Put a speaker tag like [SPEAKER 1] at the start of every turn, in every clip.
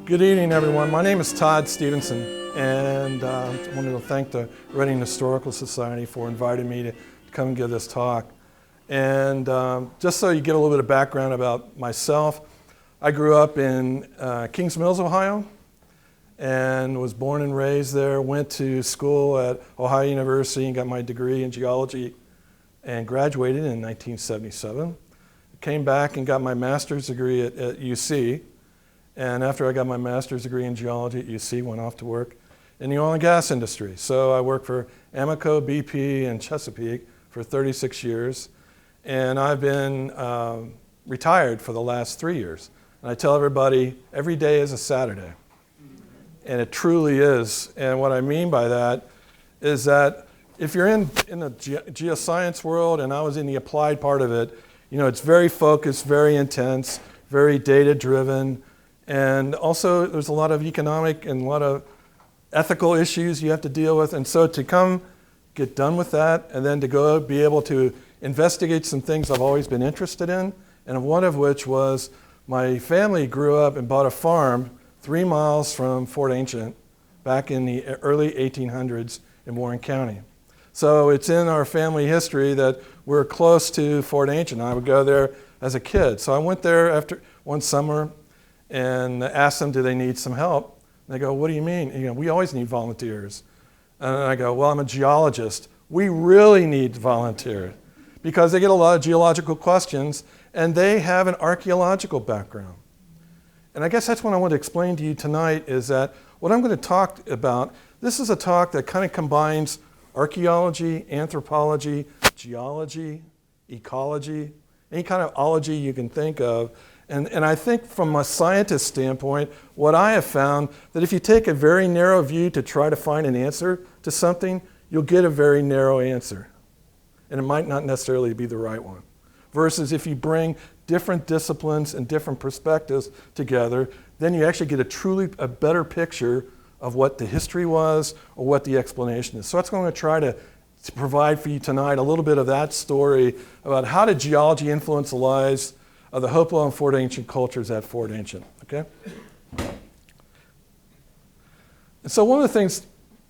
[SPEAKER 1] Good evening, everyone. My name is Todd Stephenson, and I wanted to thank the Reading Historical Society for inviting me to come and give this talk. And just so you get a little bit of background about myself, I grew up in Kings Mills, Ohio, and was born and raised there, went to school at Ohio University and got my degree in geology and graduated in 1977. Came back and got my master's degree at UC. And after I got my master's degree in geology at UC, went off to work in the oil and gas industry. So I worked for Amoco, BP, and Chesapeake for 36 years. And I've been retired for the last 3 years. And I tell everybody, every day is a Saturday. And it truly is. And what I mean by that is that if you're in the geoscience world, and I was in the applied part of it, you know, it's very focused, very intense, very data-driven. And also, there's a lot of economic and a lot of ethical issues you have to deal with. And so to come get done with that, and then to go be able to investigate some things I've always been interested in, and one of which was my family grew up and bought a farm 3 miles from Fort Ancient back in the early 1800s in Warren County. So it's in our family history that we're close to Fort Ancient. I would go there as a kid. So I went there after one summer and asked them, do they need some help? And they go, what do you mean? You know, we always need volunteers. And I go, well, I'm a geologist. We really need volunteers because they get a lot of geological questions and they have an archaeological background. And I guess that's what I want to explain to you tonight is that what I'm going to talk about, this is a talk that kind of combines archaeology, anthropology, geology, ecology, any kind of ology you can think of. And I think from a scientist standpoint, what I have found that if you take a very narrow view to try to find an answer to something, you'll get a very narrow answer. And it might not necessarily be the right one. Versus if you bring different disciplines and different perspectives together, then you actually get a better picture of what the history was or what the explanation is. So that's what I'm going to try to provide for you tonight, a little bit of that story about how did geology influence the lives of the Hopewell and Fort Ancient cultures at Fort Ancient, okay? And so one of the things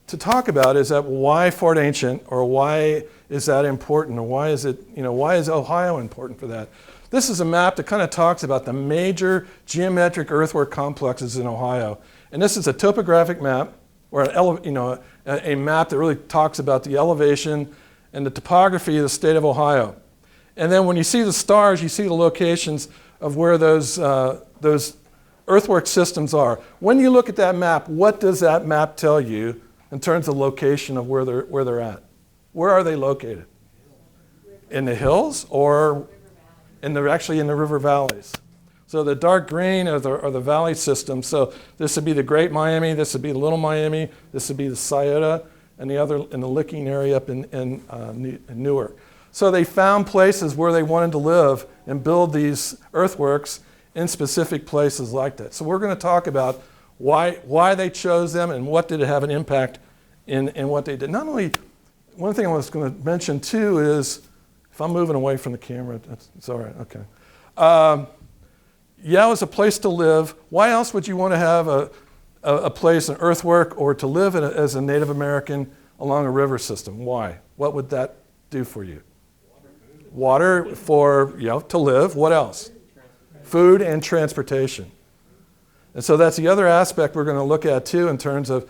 [SPEAKER 1] to talk about is that why Fort Ancient, or why is that important, or why is Ohio important for that? This is a map that kind of talks about the major geometric earthwork complexes in Ohio. And this is a topographic map, or a map that really talks about the elevation and the topography of the state of Ohio. And then when you see the stars, you see the locations of where those earthwork systems are. When you look at that map, what does that map tell you in terms of location of where they're at? Where are they located? In the hills or actually in the river valleys? So the dark green are the valley systems. So this would be the Great Miami, this would be the Little Miami, this would be the Scioto, and the other in the Licking area up in Newark. So they found places where they wanted to live and build these earthworks in specific places like that. So we're going to talk about why they chose them and what did it have an impact in what they did. Not only, one thing I was going to mention too is, if I'm moving away from the camera, it's all right, okay. Yeah, it was a place to live. Why else would you want to have a place, an earthwork, or to live as a Native American along a river system? Why? What would that do for you? Water for, to live. What else? Food and transportation. And so that's the other aspect we're going to look at too in terms of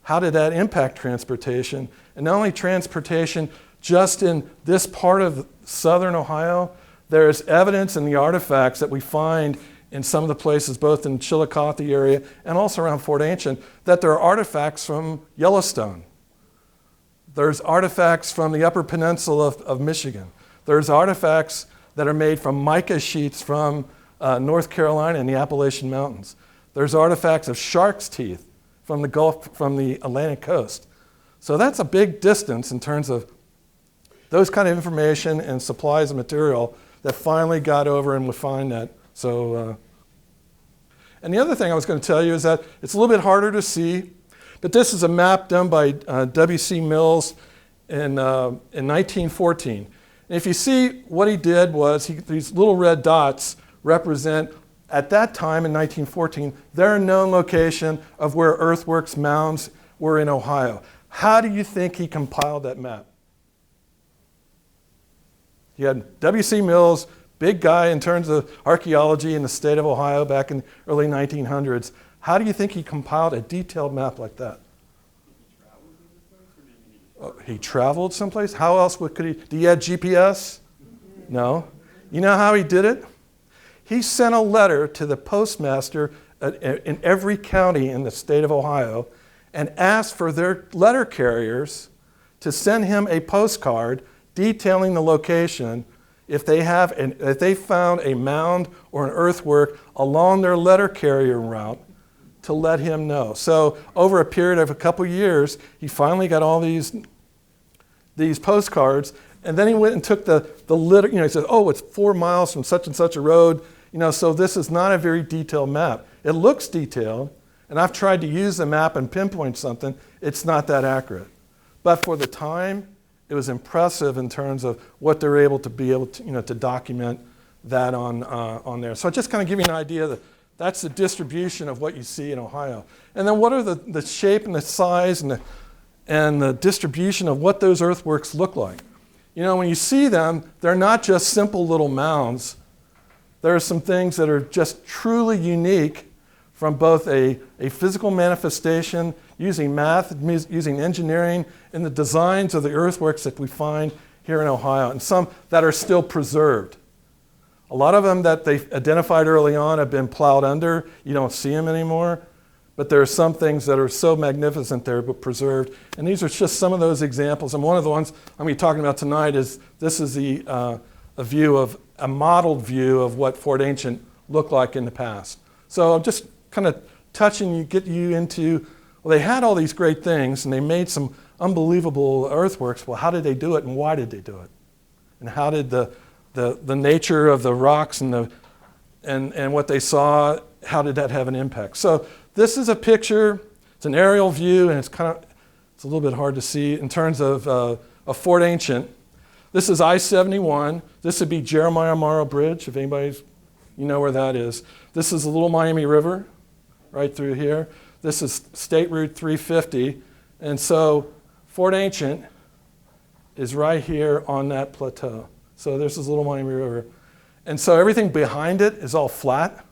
[SPEAKER 1] how did that impact transportation. And not only transportation, just in this part of southern Ohio, there's evidence in the artifacts that we find in some of the places, both in Chillicothe area and also around Fort Ancient, that there are artifacts from Yellowstone. There's artifacts from the Upper Peninsula of Michigan. There's artifacts that are made from mica sheets from North Carolina and the Appalachian Mountains. There's artifacts of shark's teeth from the Gulf, from the Atlantic coast. So that's a big distance in terms of those kind of information and supplies and material that finally got over and we find that. So, and the other thing I was going to tell you is that it's a little bit harder to see, but this is a map done by W.C. Mills in 1914. And if you see what he did was, these little red dots represent At that time in 1914, their known location of where earthworks mounds were in Ohio. How do you think he compiled that map? He had W.C. Mills, big guy in terms of archaeology in the state of Ohio back in the early 1900s. How do you think he compiled a detailed map like that? He traveled someplace? How else could he? Did he have GPS? No. You know how he did it? He sent a letter to the postmaster in every county in the state of Ohio and asked for their letter carriers to send him a postcard detailing the location if they found a mound or an earthwork along their letter carrier route to let him know. So over a period of a couple years, he finally got all these postcards, and then he went and took the letter, he said, oh, it's 4 miles from such and such a road, so this is not a very detailed map. It looks detailed, and I've tried to use the map and pinpoint something. It's not that accurate. But for the time, it was impressive in terms of what they're able to to document that on there. So just kind of give you an idea that that's the distribution of what you see in Ohio. And then what are the shape and the size and the distribution of what those earthworks look like? When you see them, they're not just simple little mounds. There are some things that are just truly unique from both a physical manifestation, using math, using engineering, and the designs of the earthworks that we find here in Ohio, and some that are still preserved. A lot of them that they identified early on have been plowed under. You don't see them anymore. But there are some things that are so magnificent they're preserved. And these are just some of those examples. And one of the ones I'm going to be talking about tonight is this is a modeled view of what Fort Ancient looked like in the past. So I'm just kind of get you into, well, they had all these great things and they made some unbelievable earthworks. Well, how did they do it and why did they do it? And how did the nature of the rocks and what they saw, how did that have an impact? So this is a picture, it's an aerial view, and it's a little bit hard to see in terms of Fort Ancient. This is I-71. This would be Jeremiah Morrow Bridge, if anybody's, you know where that is. This is the Little Miami River, right through here. This is State Route 350. And so Fort Ancient is right here on that plateau. So this is Little Miami River. And so everything behind it is all flat.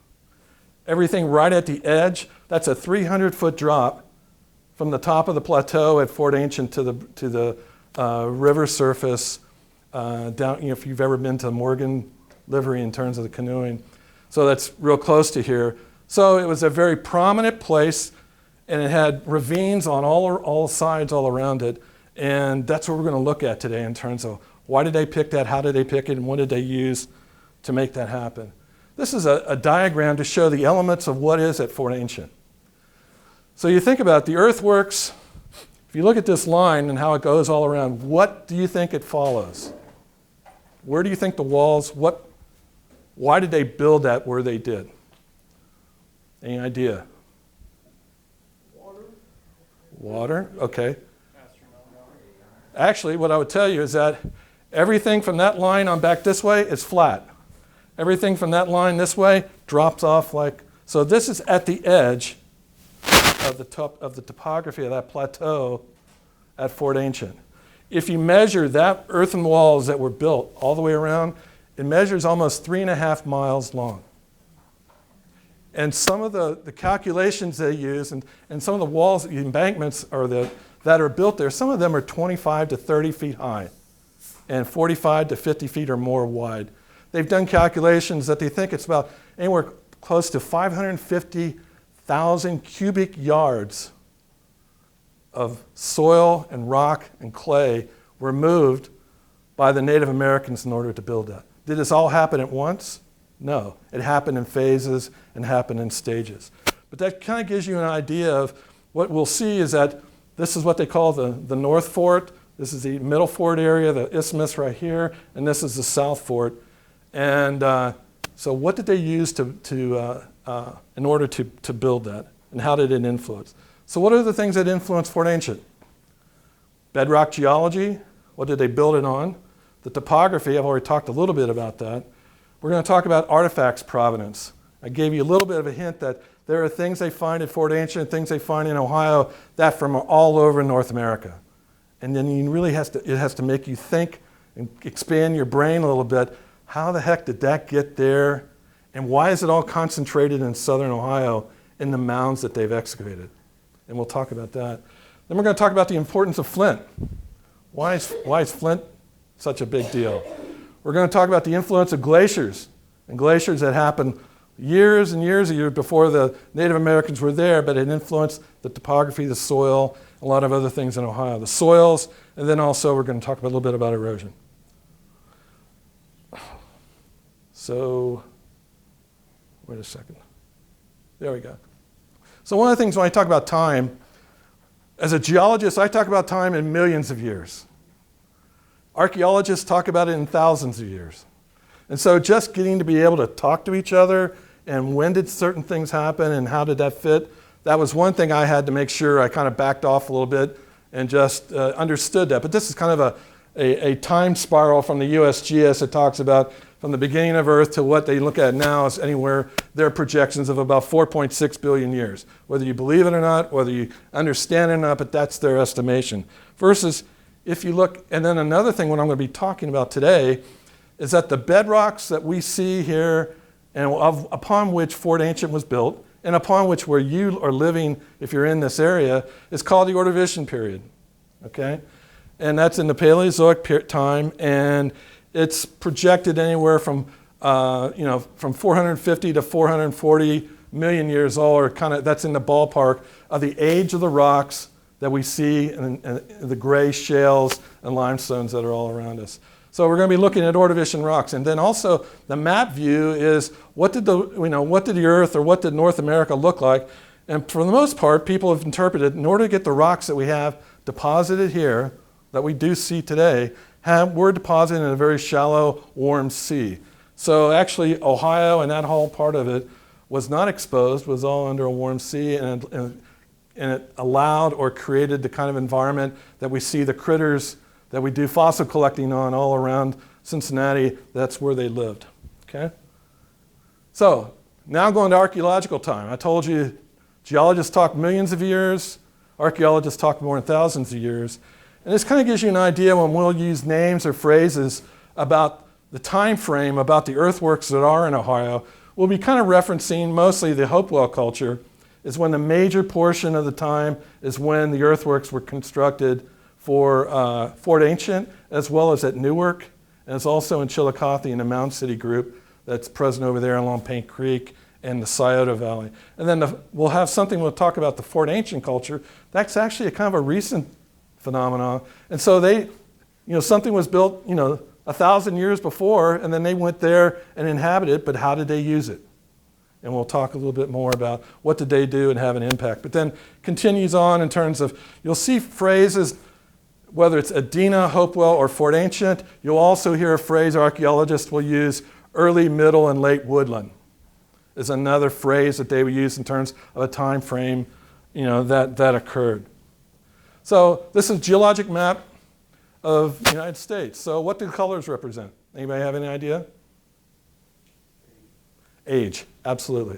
[SPEAKER 1] Everything right at the edge, that's a 300-foot drop from the top of the plateau at Fort Ancient to the river surface down. If you've ever been to Morgan Livery in terms of the canoeing, so that's real close to here. So it was a very prominent place, and it had ravines on all sides, all around it, and that's what we're going to look at today in terms of why did they pick that, how did they pick it, and what did they use to make that happen. This is a diagram to show the elements of what is at Fort Ancient. So you think about the earthworks. If you look at this line and how it goes all around, what do you think it follows? Where do you think the walls, why did they build that where they did? Any idea? Water, okay. Actually, what I would tell you is that everything from that line on back this way is flat. Everything from that line this way drops off so this is at the edge of the topography of that plateau at Fort Ancient. If you measure that earthen walls that were built all the way around, it measures almost 3.5 miles long. And some of the calculations they use and some of the walls, the embankments that are built there, some of them are 25 to 30 feet high and 45 to 50 feet or more wide. They've done calculations that they think it's about anywhere close to 550,000 cubic yards of soil and rock and clay were moved by the Native Americans in order to build that. Did this all happen at once? No. It happened in phases and happened in stages. But that kind of gives you an idea of what we'll see is that this is what they call the North Fort. This is the Middle Fort area, the isthmus right here, and this is the South Fort. And so what did they use in order to build that? And how did it influence? So what are the things that influenced Fort Ancient? Bedrock geology. What did they build it on? The topography, I've already talked a little bit about that. We're going to talk about artifacts provenance I gave you a little bit of a hint that there are things they find at Fort Ancient, things they find in Ohio, that from all over North America. And then it has to make you think and expand your brain a little bit. How the heck did that get there? And why is it all concentrated in southern Ohio in the mounds that they've excavated? And we'll talk about that. Then we're going to talk about the importance of Flint. Why is Flint such a big deal? We're going to talk about the influence of glaciers, and glaciers that happened years and years before the Native Americans were there, but it influenced the topography, the soil, a lot of other things in Ohio. The soils, and then also we're going to talk a little bit about erosion. So, wait a second. There we go. So one of the things when I talk about time, as a geologist, I talk about time in millions of years. Archaeologists talk about it in thousands of years. And so just getting to be able to talk to each other and when did certain things happen and how did that fit, that was one thing I had to make sure I kind of backed off a little bit and just understood that. But this is kind of a time spiral from the USGS that talks about from the beginning of Earth to what they look at now is anywhere, their projections of about 4.6 billion years. Whether you believe it or not, whether you understand it or not, but that's their estimation. Versus if you look, and then another thing what I'm going to be talking about today is that the bedrocks that we see here and upon which Fort Ancient was built and upon which where you are living if you're in this area is called the Ordovician period, okay? And that's in the Paleozoic time, and it's projected anywhere from, from 450 to 440 million years old, or kind of that's in the ballpark of the age of the rocks that we see in the gray shales and limestones that are all around us. So we're going to be looking at Ordovician rocks, and then also the map view is what did the Earth or what did North America look like? And for the most part, people have interpreted in order to get the rocks that we have deposited here, that we do see today, were deposited in a very shallow, warm sea. So actually, Ohio and that whole part of it was not exposed, was all under a warm sea, and it allowed or created the kind of environment that we see the critters that we do fossil collecting on all around Cincinnati. That's where they lived, okay? So now going to archaeological time. I told you geologists talk millions of years, archaeologists talk more than thousands of years. And this kind of gives you an idea when we'll use names or phrases about the time frame about the earthworks that are in Ohio. We'll be kind of referencing mostly the Hopewell culture, is when the major portion of the time is when the earthworks were constructed for Fort Ancient, as well as at Newark, and it's also in Chillicothe in the Mound City group that's present over there along Paint Creek and the Scioto Valley. And then we'll have something, we'll talk about the Fort Ancient culture. That's actually a kind of a recent phenomenon. And so they, something was built, 1,000 years before, and then they went there and inhabited it, but how did they use it? And we'll talk a little bit more about what did they do and have an impact. But then continues on in terms of, you'll see phrases, whether it's Adena, Hopewell, or Fort Ancient. You'll also hear a phrase archaeologists will use, early, middle, and late woodland is another phrase that they would use in terms of a time frame that occurred. So this is a geologic map of the United States. So what do colors represent? Anybody have any idea? Age, absolutely.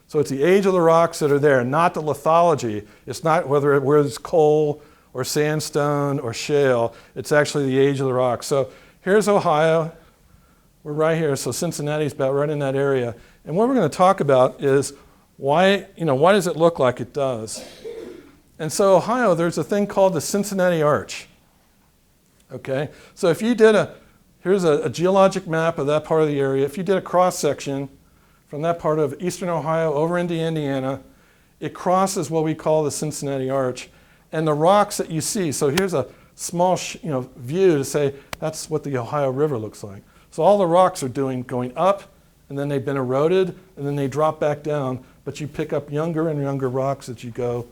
[SPEAKER 1] So it's the age of the rocks that are there, not the lithology. It's not whether it's coal or sandstone or shale. It's actually the age of the rocks. So here's Ohio. We're right here. So Cincinnati's about right in that area. And what we're going to talk about is why does it look like it does? And so Ohio, there's a thing called the Cincinnati Arch. Okay, so if you did here's a geologic map of that part of the area. If you did a cross section from that part of eastern Ohio over into Indiana, it crosses what we call the Cincinnati Arch. And the rocks that you see, so here's a small view to say that's what the Ohio River looks like. So all the rocks are going up, and then they've been eroded, and then they drop back down, but you pick up younger and younger rocks as you go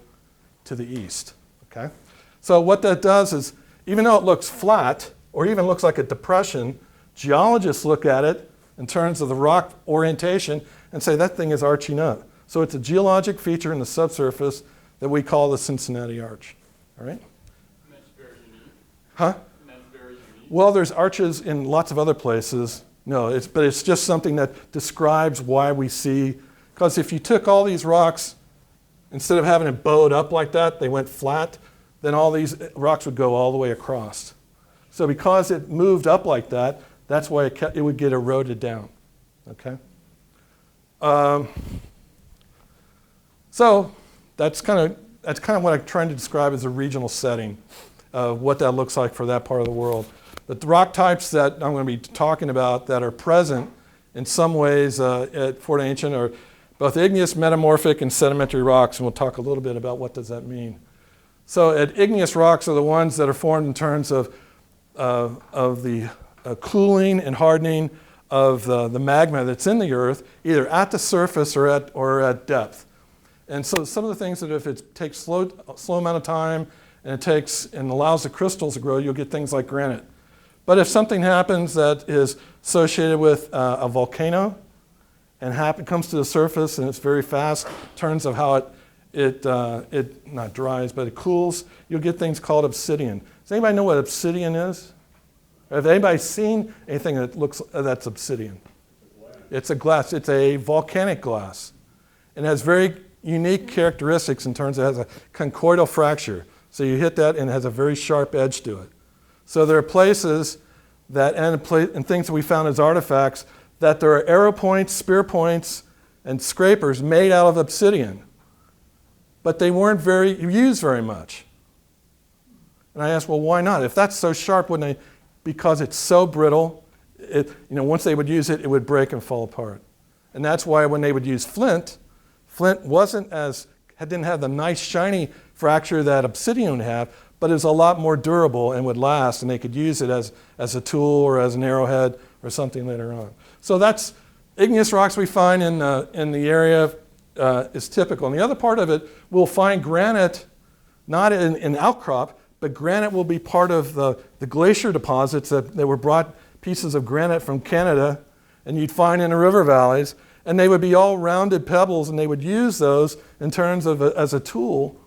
[SPEAKER 1] to the east, okay? So what that does is, even though it looks flat, or even looks like a depression, geologists look at it in terms of the rock orientation and say that thing is arching up. So it's a geologic feature in the subsurface that we call the Cincinnati Arch, all right?
[SPEAKER 2] And that's very unique.
[SPEAKER 1] Huh?
[SPEAKER 2] And that's very unique.
[SPEAKER 1] Well, there's arches in lots of other places. No, but it's just something that describes why we see Because if you took all these rocks, instead of having it bowed up like that, they went flat, then all these rocks would go all the way across. So because it moved up like that, that's why it would get eroded down. Okay? So that's kind of what I'm trying to describe as a regional setting of what that looks like for that part of the world. The rock types that I'm going to be talking about that are present in some ways at Fort Ancient are both igneous, metamorphic, and sedimentary rocks, and we'll talk a little bit about what does that mean. So at igneous rocks are the ones that are formed in terms of the cooling and hardening of the magma that's in the earth, either at the surface or at depth. And so some of the things that if it takes slow amount of time and allows the crystals to grow, you'll get things like granite. But if something happens that is associated with a volcano and comes to the surface and it's very fast in terms of how it not dries, but it cools, you'll get things called obsidian. Does anybody know what obsidian is? Have anybody seen anything that's obsidian? It's a glass. It's a volcanic glass. It has very unique characteristics in terms of it has a conchoidal fracture. So you hit that and it has a very sharp edge to it. So there are places and things that we found as artifacts that there are arrow points, spear points, and scrapers made out of obsidian. But they weren't used very much. And I asked, well, why not? If that's so sharp, wouldn't they? Because it's so brittle, once they would use it, it would break and fall apart. And that's why when they would use flint didn't have the nice shiny fracture that obsidian would have, but it was a lot more durable and would last, and they could use it as a tool or as an arrowhead or something later on. So that's igneous rocks we find in the area is typical. And the other part of it, we'll find granite, not in outcrop, but granite will be part of the glacier deposits that were brought pieces of granite from Canada, and you'd find in the river valleys, and they would be all rounded pebbles, and they would use those in terms of as a tool,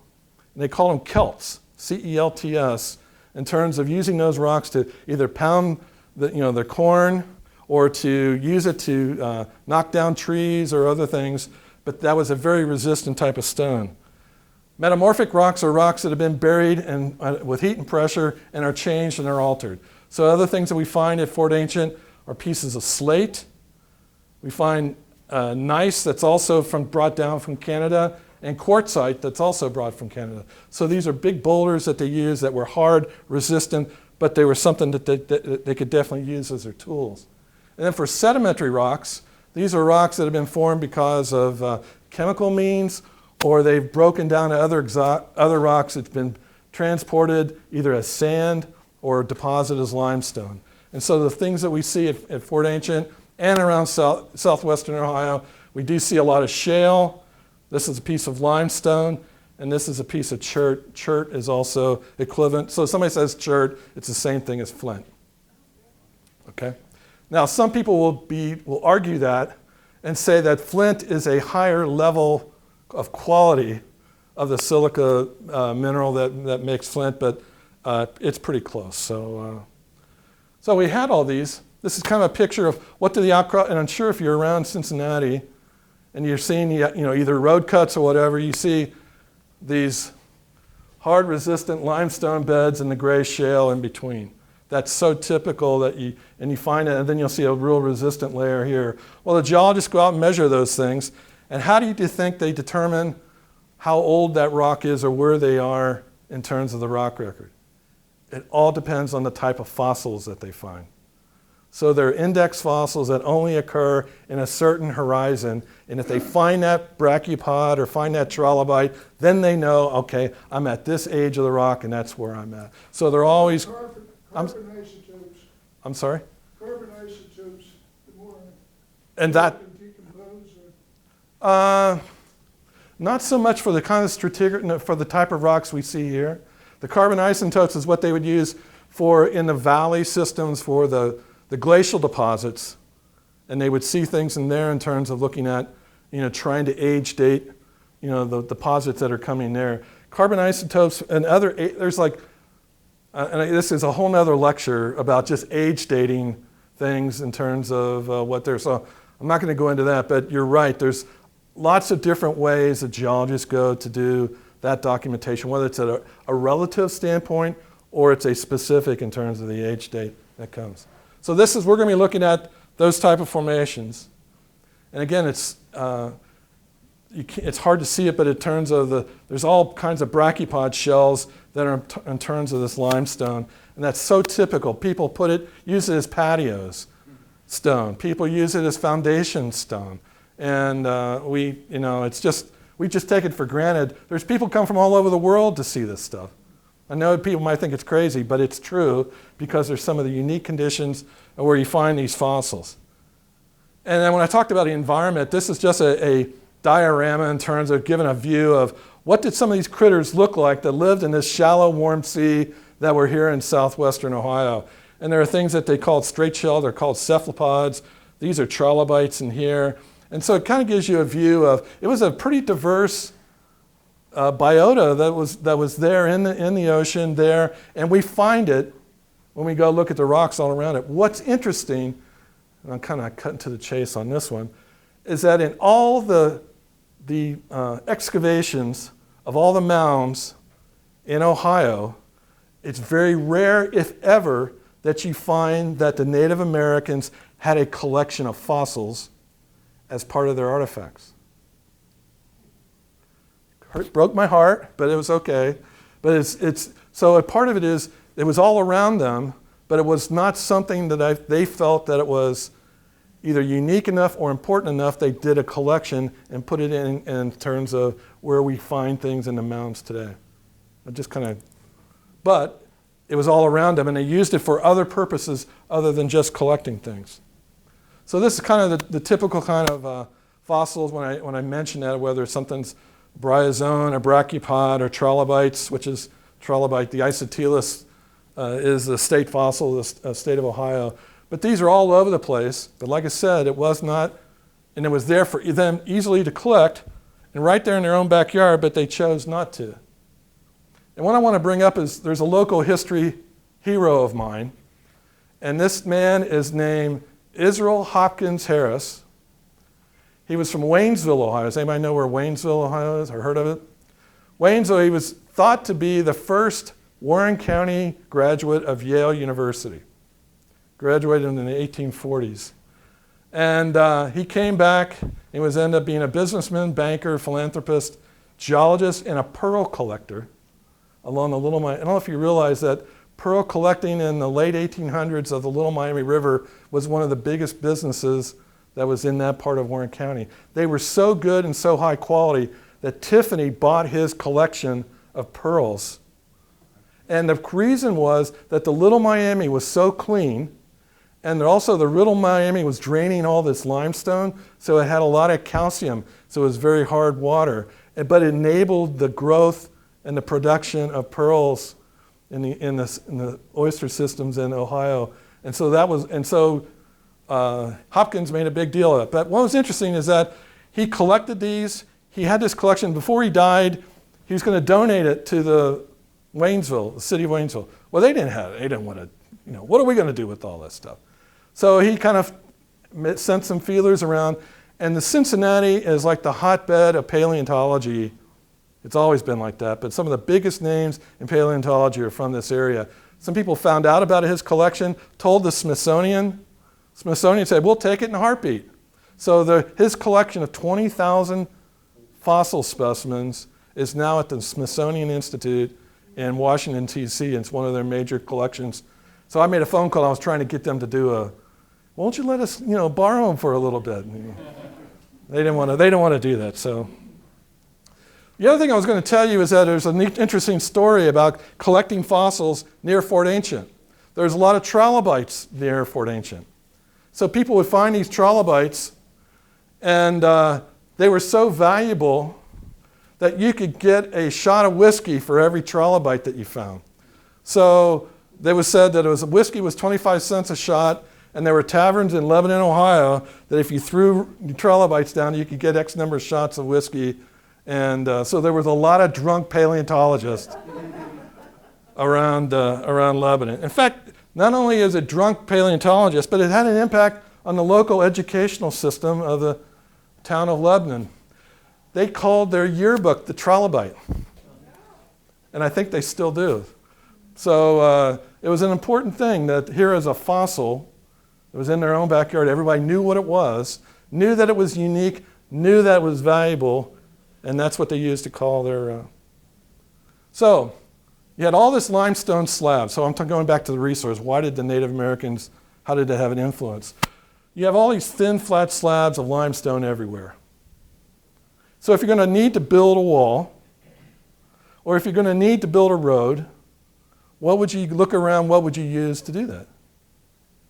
[SPEAKER 1] and they call them celts, C-E-L-T-S, in terms of using those rocks to either pound their corn or to use it to knock down trees or other things, but that was a very resistant type of stone. Metamorphic rocks are rocks that have been buried with heat and pressure and are changed and are altered. So other things that we find at Fort Ancient are pieces of slate. We find gneiss that's also brought down from Canada, and quartzite that's also brought from Canada. So these are big boulders that they used that were hard, resistant, but they were something that they could definitely use as their tools. And then for sedimentary rocks, these are rocks that have been formed because of chemical means, or they've broken down to other rocks that's been transported either as sand or deposited as limestone. And so the things that we see at Fort Ancient and around southwestern Ohio, we do see a lot of shale. This is a piece of limestone, and this is a piece of chert. Chert is also equivalent. So if somebody says chert, it's the same thing as flint. Okay? Now, some people will argue that and say that flint is a higher level of quality of the silica mineral that makes flint, but it's pretty close. So we had all these. This is kind of a picture of what do the outcrop, and I'm sure if you're around Cincinnati and you're seeing either road cuts or whatever, you see these hard resistant limestone beds and the gray shale in between. That's so typical that you find it, and then you'll see a real resistant layer here. Well, the geologists go out and measure those things, and how do you think they determine how old that rock is or where they are in terms of the rock record? It all depends on the type of fossils that they find. So they're index fossils that only occur in a certain horizon, and if they find that brachiopod or find that trilobite, then they know, okay, I'm at this age of the rock and that's where I'm at. So they're always...
[SPEAKER 3] Carbon isotopes.
[SPEAKER 1] I'm sorry?
[SPEAKER 3] Carbon isotopes.
[SPEAKER 1] And that...
[SPEAKER 3] Decompose,
[SPEAKER 1] not so much for the kind of for the type of rocks we see here. The carbon isotopes is what they would use for in the valley systems for the glacial deposits, and they would see things in there in terms of looking at, trying to age date, the deposits that are coming there. Carbon isotopes and other, there's like, and this is a whole nother lecture about just age dating things in terms of what they're, so I'm not going to go into that, but you're right, there's lots of different ways that geologists go to do that documentation, whether it's at a relative standpoint or it's a specific in terms of the age date that comes. So we're going to be looking at those type of formations. And again, it's hard to see it, but in terms of there's all kinds of brachipod shells that are in terms of this limestone. And that's so typical. People use it as patios stone. People use it as foundation stone. And we just take it for granted. There's people come from all over the world to see this stuff. I know people might think it's crazy, but it's true because there's some of the unique conditions where you find these fossils. And then when I talked about the environment, this is just a diorama in terms of giving a view of what did some of these critters look like that lived in this shallow, warm sea that were here in southwestern Ohio. And there are things that they called straight shell, they're called cephalopods. These are trilobites in here. And so it kind of gives you a view of, it was a pretty diverse biota that was there in the ocean there, and we find it when we go look at the rocks all around it. What's interesting, and I'm kind of cutting to the chase on this one, is that in all the excavations of all the mounds in Ohio, it's very rare, if ever, that you find that the Native Americans had a collection of fossils as part of their artifacts. Broke my heart, but it was okay. But so a part of it is, it was all around them, but it was not something that they felt that it was either unique enough or important enough. They did a collection and put it in terms of where we find things in the mounds today. But it was all around them, and they used it for other purposes other than just collecting things. So this is kind of the typical kind of fossils when I mention that, whether something's bryozoan or brachipod or trilobites, which is trilobite. The isotylus is the state fossil of the state of Ohio. But these are all over the place. But like I said, it was not, and it was there for them easily to collect and right there in their own backyard, but they chose not to. And what I want to bring up is there's a local history hero of mine, and this man is named Israel Hopkins Harris. He was from Waynesville, Ohio. Does anybody know where Waynesville, Ohio is, or heard of it? Waynesville, he was thought to be the first Warren County graduate of Yale University. Graduated in the 1840s. And he came back and ended up being a businessman, banker, philanthropist, geologist, and a pearl collector along the Little Miami. I don't know if you realize that pearl collecting in the late 1800s of the Little Miami River was one of the biggest businesses that was in that part of Warren County. They were so good and so high quality that Tiffany bought his collection of pearls. And the reason was that the Little Miami was so clean, and also the Little Miami was draining all this limestone, so it had a lot of calcium, so it was very hard water. But it enabled the growth and the production of pearls in the oyster systems in Ohio. And so Hopkins made a big deal of it. But what was interesting is that he collected these. He had this collection. Before he died, he was going to donate it to the city of Waynesville. Well, they didn't want to, what are we going to do with all this stuff? So he kind of sent some feelers around. And the Cincinnati is like the hotbed of paleontology. It's always been like that. But some of the biggest names in paleontology are from this area. Some people found out about his collection, told the Smithsonian. Smithsonian said, we'll take it in a heartbeat. So his collection of 20,000 fossil specimens is now at the Smithsonian Institute in Washington, D.C. It's one of their major collections. So I made a phone call. I was trying to get them to do won't you let us, borrow them for a little bit? They didn't want to do that. So the other thing I was going to tell you is that there's an interesting story about collecting fossils near Fort Ancient. There's a lot of trilobites near Fort Ancient. So people would find these trilobites, and they were so valuable that you could get a shot of whiskey for every trilobite that you found. So they was said that whiskey was 25 cents a shot, and there were taverns in Lebanon, Ohio, that if you threw trilobites down, you could get X number of shots of whiskey. And so there was a lot of drunk paleontologists around Lebanon. In fact, not only is it drunk paleontologists, but it had an impact on the local educational system of the town of Lebanon. they called their yearbook the Trilobite. And I think they still do. So it was an important thing that here is a fossil. It was in their own backyard. Everybody knew what it was, knew that it was unique, knew that it was valuable, and that's what they used to call their... So you had all this limestone slab. So I'm going back to the resource. Why did the Native Americans, how did they have an influence? You have all these thin, flat slabs of limestone everywhere. So if you're going to need to build a wall, or if you're going to need to build a road, what would you look around, what would you use to do that?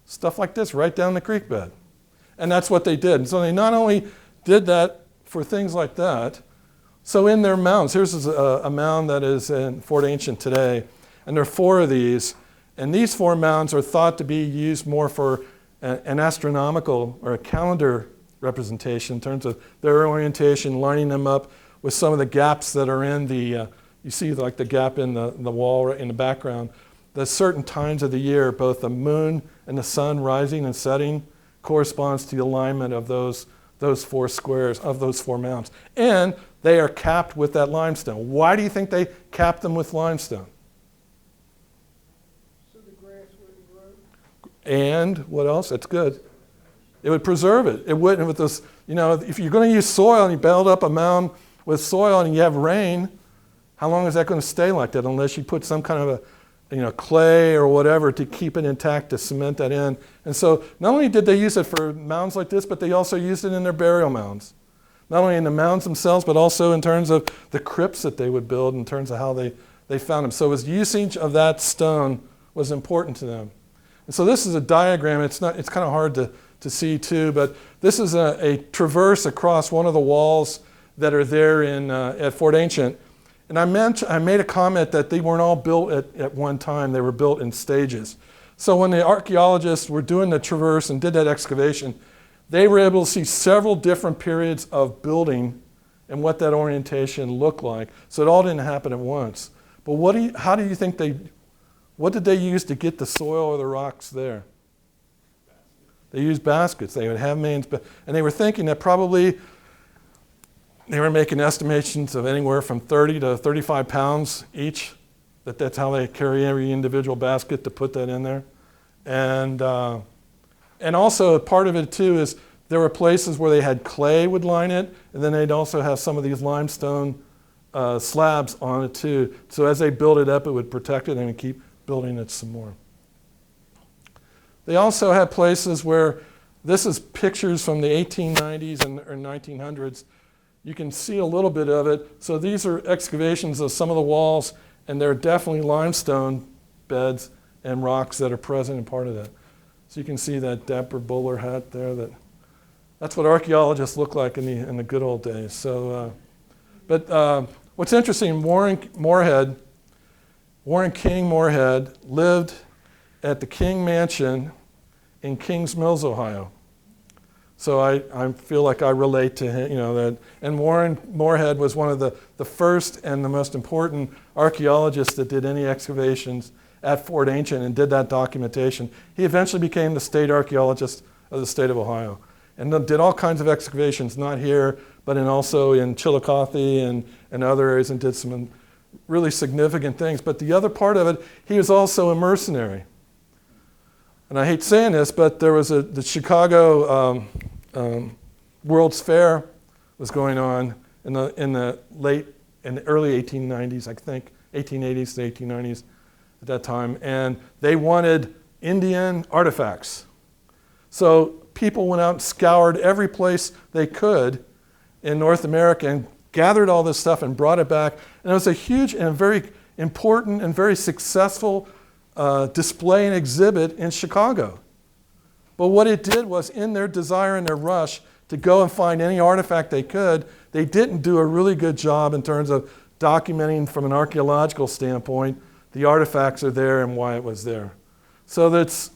[SPEAKER 1] Stuff like this, right down the creek bed. And that's what they did. And so they not only did that for things like that, so in their mounds, here's a mound that is in Fort Ancient today, and there are 4 of these, and these 4 mounds are thought to be used more for an astronomical or a calendar representation in terms of their orientation, lining them up with some of the gaps that are in the, you see like the gap in the wall in the background. There's certain times of the year, both the moon and the sun rising and setting corresponds to the alignment of those 4 squares, of those 4 mounds. And they are capped with that limestone. Why do you think they capped them with limestone?
[SPEAKER 3] So the grass wouldn't grow.
[SPEAKER 1] And what else? That's good. It would preserve it. It wouldn't with this, you know, if you're going to use soil and you build up a mound with soil and you have rain, how long is that going to stay like that unless you put some kind of a, you know, clay or whatever to keep it intact, to cement that in. And so not only did they use it for mounds like this, but they also used it in their burial mounds. Not only in the mounds themselves, but also in terms of the crypts that they would build, in terms of how they found them. So his usage of that stone was important to them. And so this is a diagram. It's kind of hard to see too, but this is a traverse across one of the walls that are there at Fort Ancient. And I made a comment that they weren't all built at one time. They were built in stages. So when the archaeologists were doing the traverse and did that excavation, they were able to see several different periods of building and what that orientation looked like. So it all didn't happen at once. But what did they use to get the soil or the rocks there? They used baskets. They would have mains, and they were thinking that probably they were making estimations of anywhere from 30 to 35 pounds each. That's how they carry every individual basket to put that in there. And also part of it too is there were places where they had clay would line it, and then they'd also have some of these limestone slabs on it too. So as they build it up, it would protect it and would keep building it some more. They also had places where, this is pictures from the 1890s or 1900s. You can see a little bit of it. So these are excavations of some of the walls, and there are definitely limestone beds and rocks that are present in part of that. So you can see that dapper bowler hat there. That's what archaeologists look like in the good old days. So, what's interesting, Warren King Moorhead lived at the King Mansion in Kings Mills, Ohio. So I feel like I relate to him, you know, that. And Warren Moorhead was one of the first and the most important archaeologists that did any excavations at Fort Ancient and did that documentation. He eventually became the state archaeologist of the state of Ohio and did all kinds of excavations, not here, but also in Chillicothe and other areas, and did some really significant things. But the other part of it, he was also a mercenary. And I hate saying this, but there was the Chicago World's Fair was going on in the early 1890s, I think, 1880s to 1890s at that time, and they wanted Indian artifacts. So people went out and scoured every place they could in North America and gathered all this stuff and brought it back. And it was a huge and very important and very successful display and exhibit in Chicago. But what it did was, in their desire and their rush to go and find any artifact they could, they didn't do a really good job in terms of documenting from an archaeological standpoint the artifacts are there and why it was there. So it's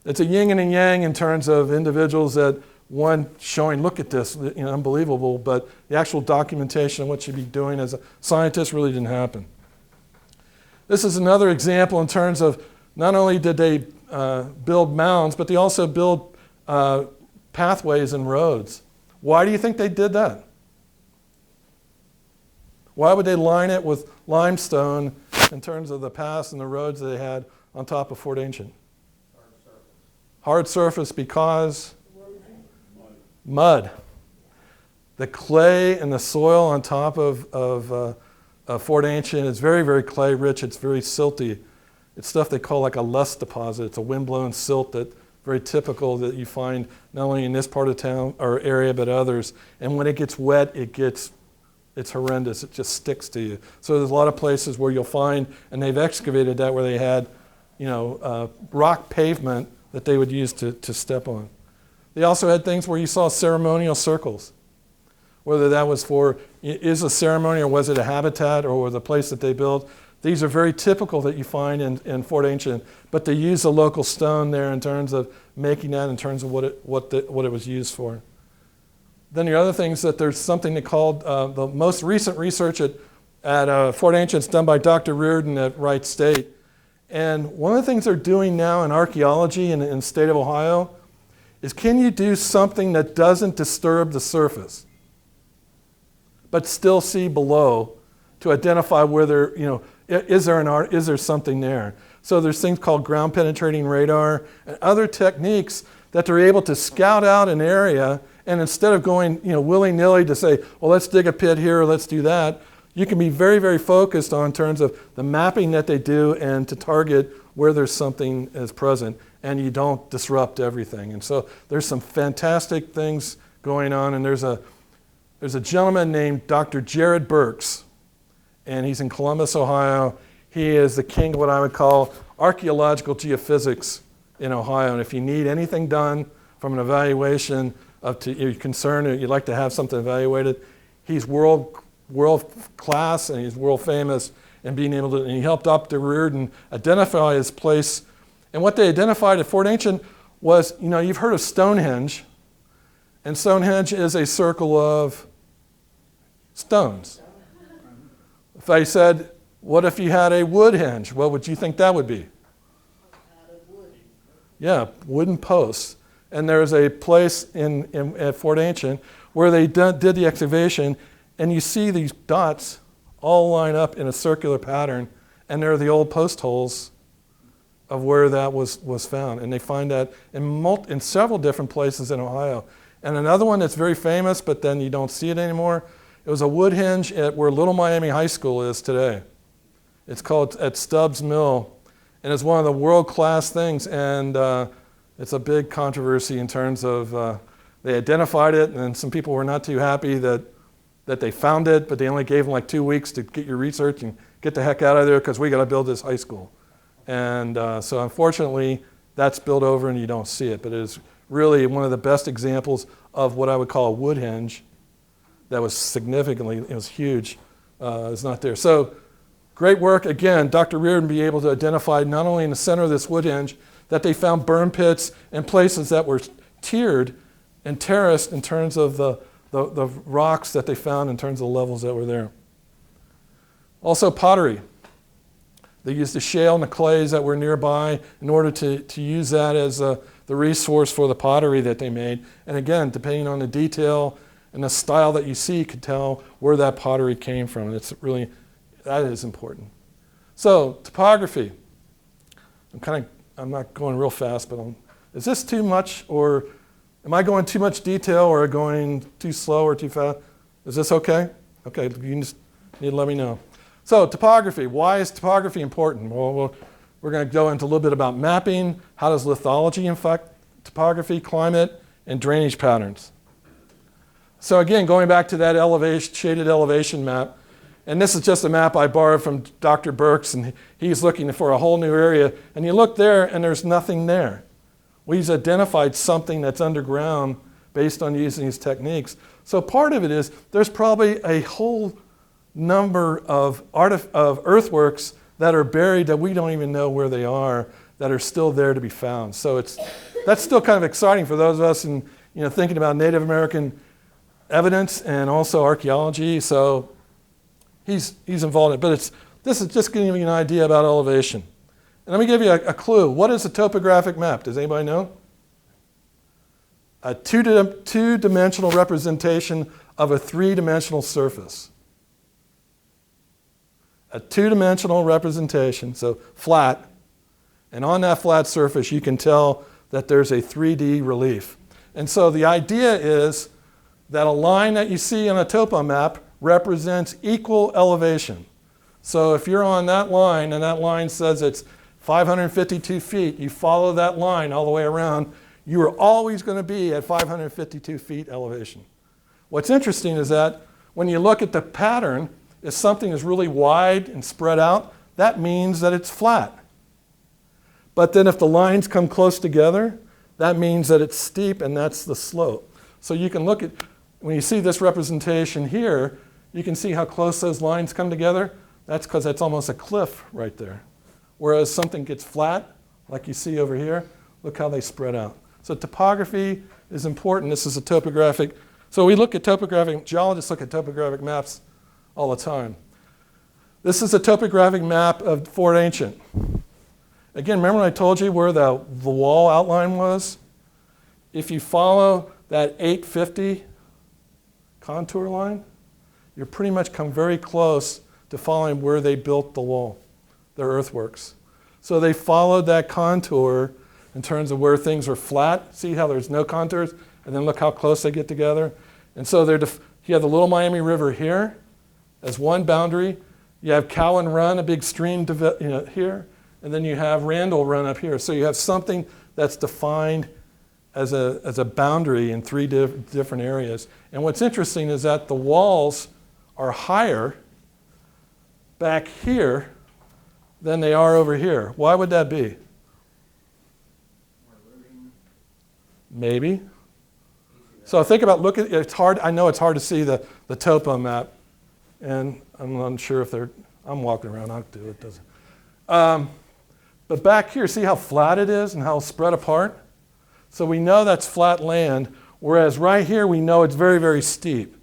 [SPEAKER 1] a yin and a yang in terms of individuals that, one, showing, look at this, you know, unbelievable, but the actual documentation of what you'd be doing as a scientist really didn't happen. This is another example in terms of not only did they build mounds, but they also build pathways and roads. Why do you think they did that? Why would they line it with limestone in terms of the paths and the roads they had on top of Fort Ancient? Hard surface because mud. The clay and the soil on top of Fort Ancient is very, very clay rich. It's very silty. It's stuff they call like a lust deposit. It's a windblown silt that very typical that you find not only in this part of town or area but others. And when it gets wet, it's horrendous. It just sticks to you. So there's a lot of places where you'll find, and they've excavated that where they had, rock pavement that they would use to step on. They also had things where you saw ceremonial circles. Whether that was for, is a ceremony or was it a habitat or was it a place that they built. These are very typical that you find in Fort Ancient, but they use the local stone there in terms of making that in terms of what it was used for. Then the other things that there's something they called, the most recent research at Fort Ancient is done by Dr. Reardon at Wright State. And one of the things they're doing now in archaeology in the state of Ohio is can you do something that doesn't disturb the surface, but still see below to identify where there, is there something there? So there's things called ground penetrating radar and other techniques that they're able to scout out an area, and instead of going willy-nilly to say, well, let's dig a pit here or let's do that, you can be very, very focused on terms of the mapping that they do and to target where there's something is present and you don't disrupt everything. And so there's some fantastic things going on, and there's a gentleman named Dr. Jared Burks, and he's in Columbus, Ohio. He is the king of what I would call archaeological geophysics in Ohio. And if you need anything done from an evaluation you're concerned or you'd like to have something evaluated, he's world class and he's world famous in being able to, and he helped Dr. Reardon identify his place. And what they identified at Fort Ancient was, you've heard of Stonehenge, and Stonehenge is a circle of stones. If I said, what if you had a wood henge? What would you think that would be? Yeah, wooden posts. And there's a place at Fort Ancient where they did the excavation, and you see these dots all line up in a circular pattern, and they're the old post holes of where that was found. And they find that in several different places in Ohio. And another one that's very famous, but then you don't see it anymore, it was a wood hinge at where Little Miami High School is today. It's called at Stubbs Mill, and it's one of the world-class things, and it's a big controversy in terms of they identified it, and some people were not too happy that they found it, but they only gave them like 2 weeks to get your research and get the heck out of there because we got to build this high school. And so unfortunately, that's built over and you don't see it, but it is really one of the best examples of what I would call a wood hinge that was it was huge. It's not there. So great work. Again, Dr. Reardon be able to identify not only in the center of this wood hinge that they found burn pits and places that were tiered and terraced in terms of the rocks that they found in terms of the levels that were there. Also pottery. They used the shale and the clays that were nearby in order to use that as the resource for the pottery that they made. And again, depending on the detail and the style that you see, you can tell where that pottery came from. And that is important. So topography. I'm not going real fast, but is this too much, or am I going too much detail, or going too slow or too fast? Is this okay? Okay, you just need to let me know. So topography, why is topography important? Well, we're going to go into a little bit about mapping, how does lithology affect topography, climate, and drainage patterns. So again, going back to that shaded elevation map, and this is just a map I borrowed from Dr. Burks, and he's looking for a whole new area, and you look there and there's nothing there. We've identified something that's underground based on using these techniques. So part of it is there's probably a whole number of earthworks that are buried that we don't even know where they are, that are still there to be found. So that's still kind of exciting for those of us in thinking about Native American evidence and also archaeology. So he's involved in it, but this is just giving you an idea about elevation. And let me give you a clue. What is a topographic map? Does anybody know? A two-dimensional representation of a three-dimensional surface. a two-dimensional representation, so flat, and on that flat surface you can tell that there's a 3D relief. And so the idea is that a line that you see on a topo map represents equal elevation. So if you're on that line and that line says it's 552 feet, you follow that line all the way around, you are always going to be at 552 feet elevation. What's interesting is that when you look at the pattern, if something is really wide and spread out, that means that it's flat. But then if the lines come close together, that means that it's steep, and that's the slope. So you can look at, when you see this representation here, you can see how close those lines come together. That's because that's almost a cliff right there. Whereas something gets flat, like you see over here, look how they spread out. So topography is important. This is a topographic. So we look at geologists look at topographic maps all the time. This is a topographic map of Fort Ancient. Again, remember when I told you where the wall outline was? If you follow that 850 contour line, you pretty much come very close to following where they built the wall, their earthworks. So they followed that contour in terms of where things are flat. See how there's no contours? And then look how close they get together. And so you have the Little Miami River here as one boundary. You have Cowan Run, a big stream here. And then you have Randall Run up here. So you have something that's defined as a boundary in three different areas. And what's interesting is that the walls are higher back here than they are over here. Why would that be? Maybe. So think about, it's hard, I know it's hard to see the topo map, and I'm unsure if I'm walking around, I'll do it, doesn't. But back here, see how flat it is and how spread apart? So we know that's flat land, whereas right here we know it's very, very steep.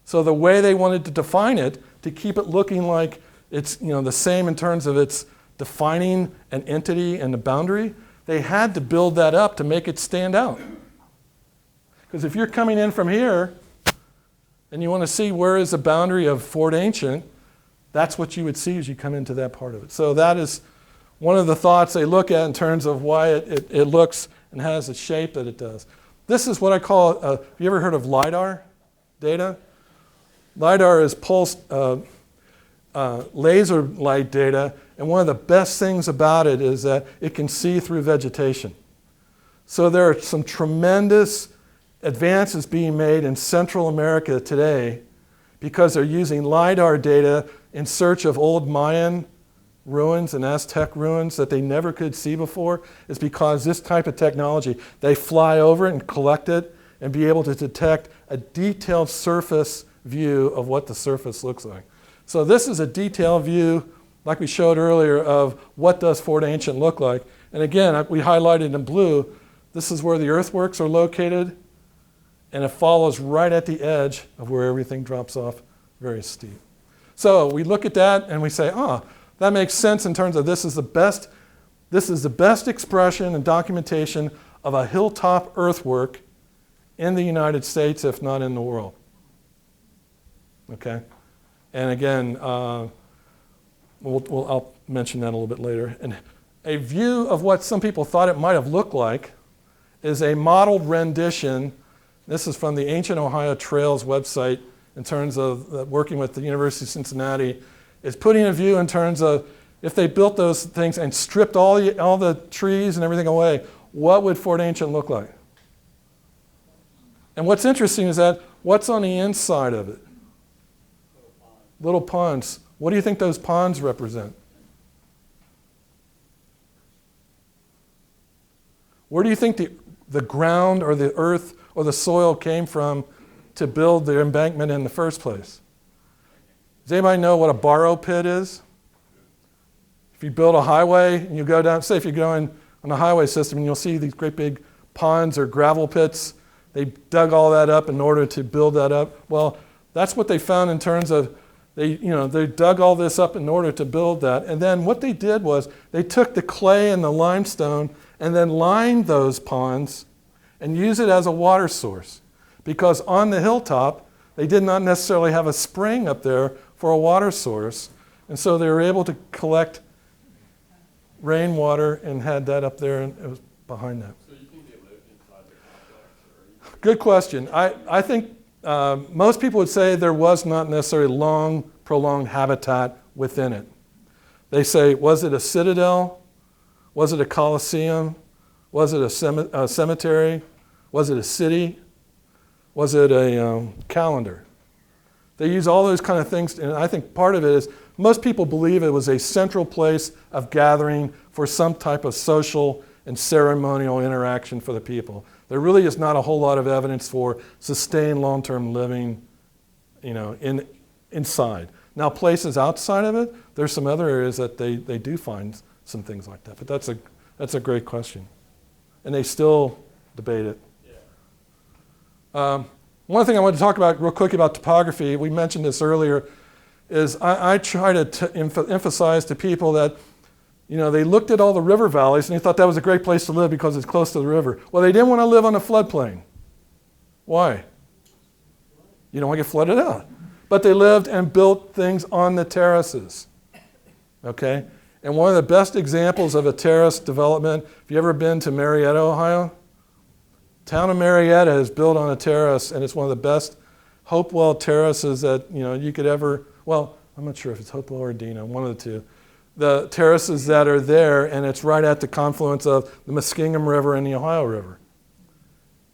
[SPEAKER 1] So the way they wanted to define it, to keep it looking like it's the same in terms of its defining an entity and the boundary, they had to build that up to make it stand out. Because if you're coming in from here and you want to see where is the boundary of Fort Ancient, that's what you would see as you come into that part of it. So that is one of the thoughts they look at in terms of why it looks and has the shape that it does. This is what I call, have you ever heard of Lidar data? Lidar is pulsed laser light data, and one of the best things about it is that it can see through vegetation. So there are some tremendous advances being made in Central America today because they're using Lidar data in search of old Mayan ruins and Aztec ruins that they never could see before. Is because this type of technology, they fly over and collect it and be able to detect a detailed surface view of what the surface looks like. So this is a detailed view, like we showed earlier, of what does Fort Ancient look like. And again, we highlighted in blue, this is where the earthworks are located, and it follows right at the edge of where everything drops off very steep. So we look at that and we say, that makes sense in terms of this is the best expression and documentation of a hilltop earthwork in the United States, if not in the world. Okay? And again, I'll mention that a little bit later. And a view of what some people thought it might have looked like is a modeled rendition. This is from the Ancient Ohio Trails website in terms of working with the University of Cincinnati. Is putting a view in terms of if they built those things and stripped all the trees and everything away, what would Fort Ancient look like? And what's interesting is that what's on the inside of it? Little ponds. What do you think those ponds represent? Where do you think the ground or the earth or the soil came from to build the embankment in the first place? Does anybody know what a borrow pit is? If you build a highway and you go down, say if you're going on a highway system and you'll see these great big ponds or gravel pits, they dug all that up in order to build that up. Well, that's what they found in terms of they dug all this up in order to build that. And then what they did was they took the clay and the limestone and then lined those ponds and used it as a water source. Because on the hilltop, they did not necessarily have a spring up there for a water source. And so they were able to collect rainwater and had that up there, and it was behind that.
[SPEAKER 2] So you think they lived inside the complex? Or
[SPEAKER 1] Good question. I think most people would say there was not necessarily long, prolonged habitat within it. They say, was it a citadel? Was it a coliseum? Was it a cemetery? Was it a city? Was it a calendar? They use all those kind of things, and I think part of it is most people believe it was a central place of gathering for some type of social and ceremonial interaction for the people. There really is not a whole lot of evidence for sustained long-term living, inside. Now, places outside of it, there's some other areas that they do find some things like that. But that's a great question, and they still debate it.
[SPEAKER 2] yeah.
[SPEAKER 1] One thing I want to talk about real quick about topography, we mentioned this earlier, is I try to emphasize to people that, they looked at all the river valleys and they thought that was a great place to live because it's close to the river. Well, they didn't want to live on a floodplain. Why? You don't want to get flooded out. But they lived and built things on the terraces. Okay? And one of the best examples of a terrace development, if you've ever been to Marietta, Ohio, town of Marietta is built on a terrace, and it's one of the best Hopewell terraces that you could ever, well, I'm not sure if it's Hopewell or Dina, one of the two. The terraces that are there, and it's right at the confluence of the Muskingum River and the Ohio River.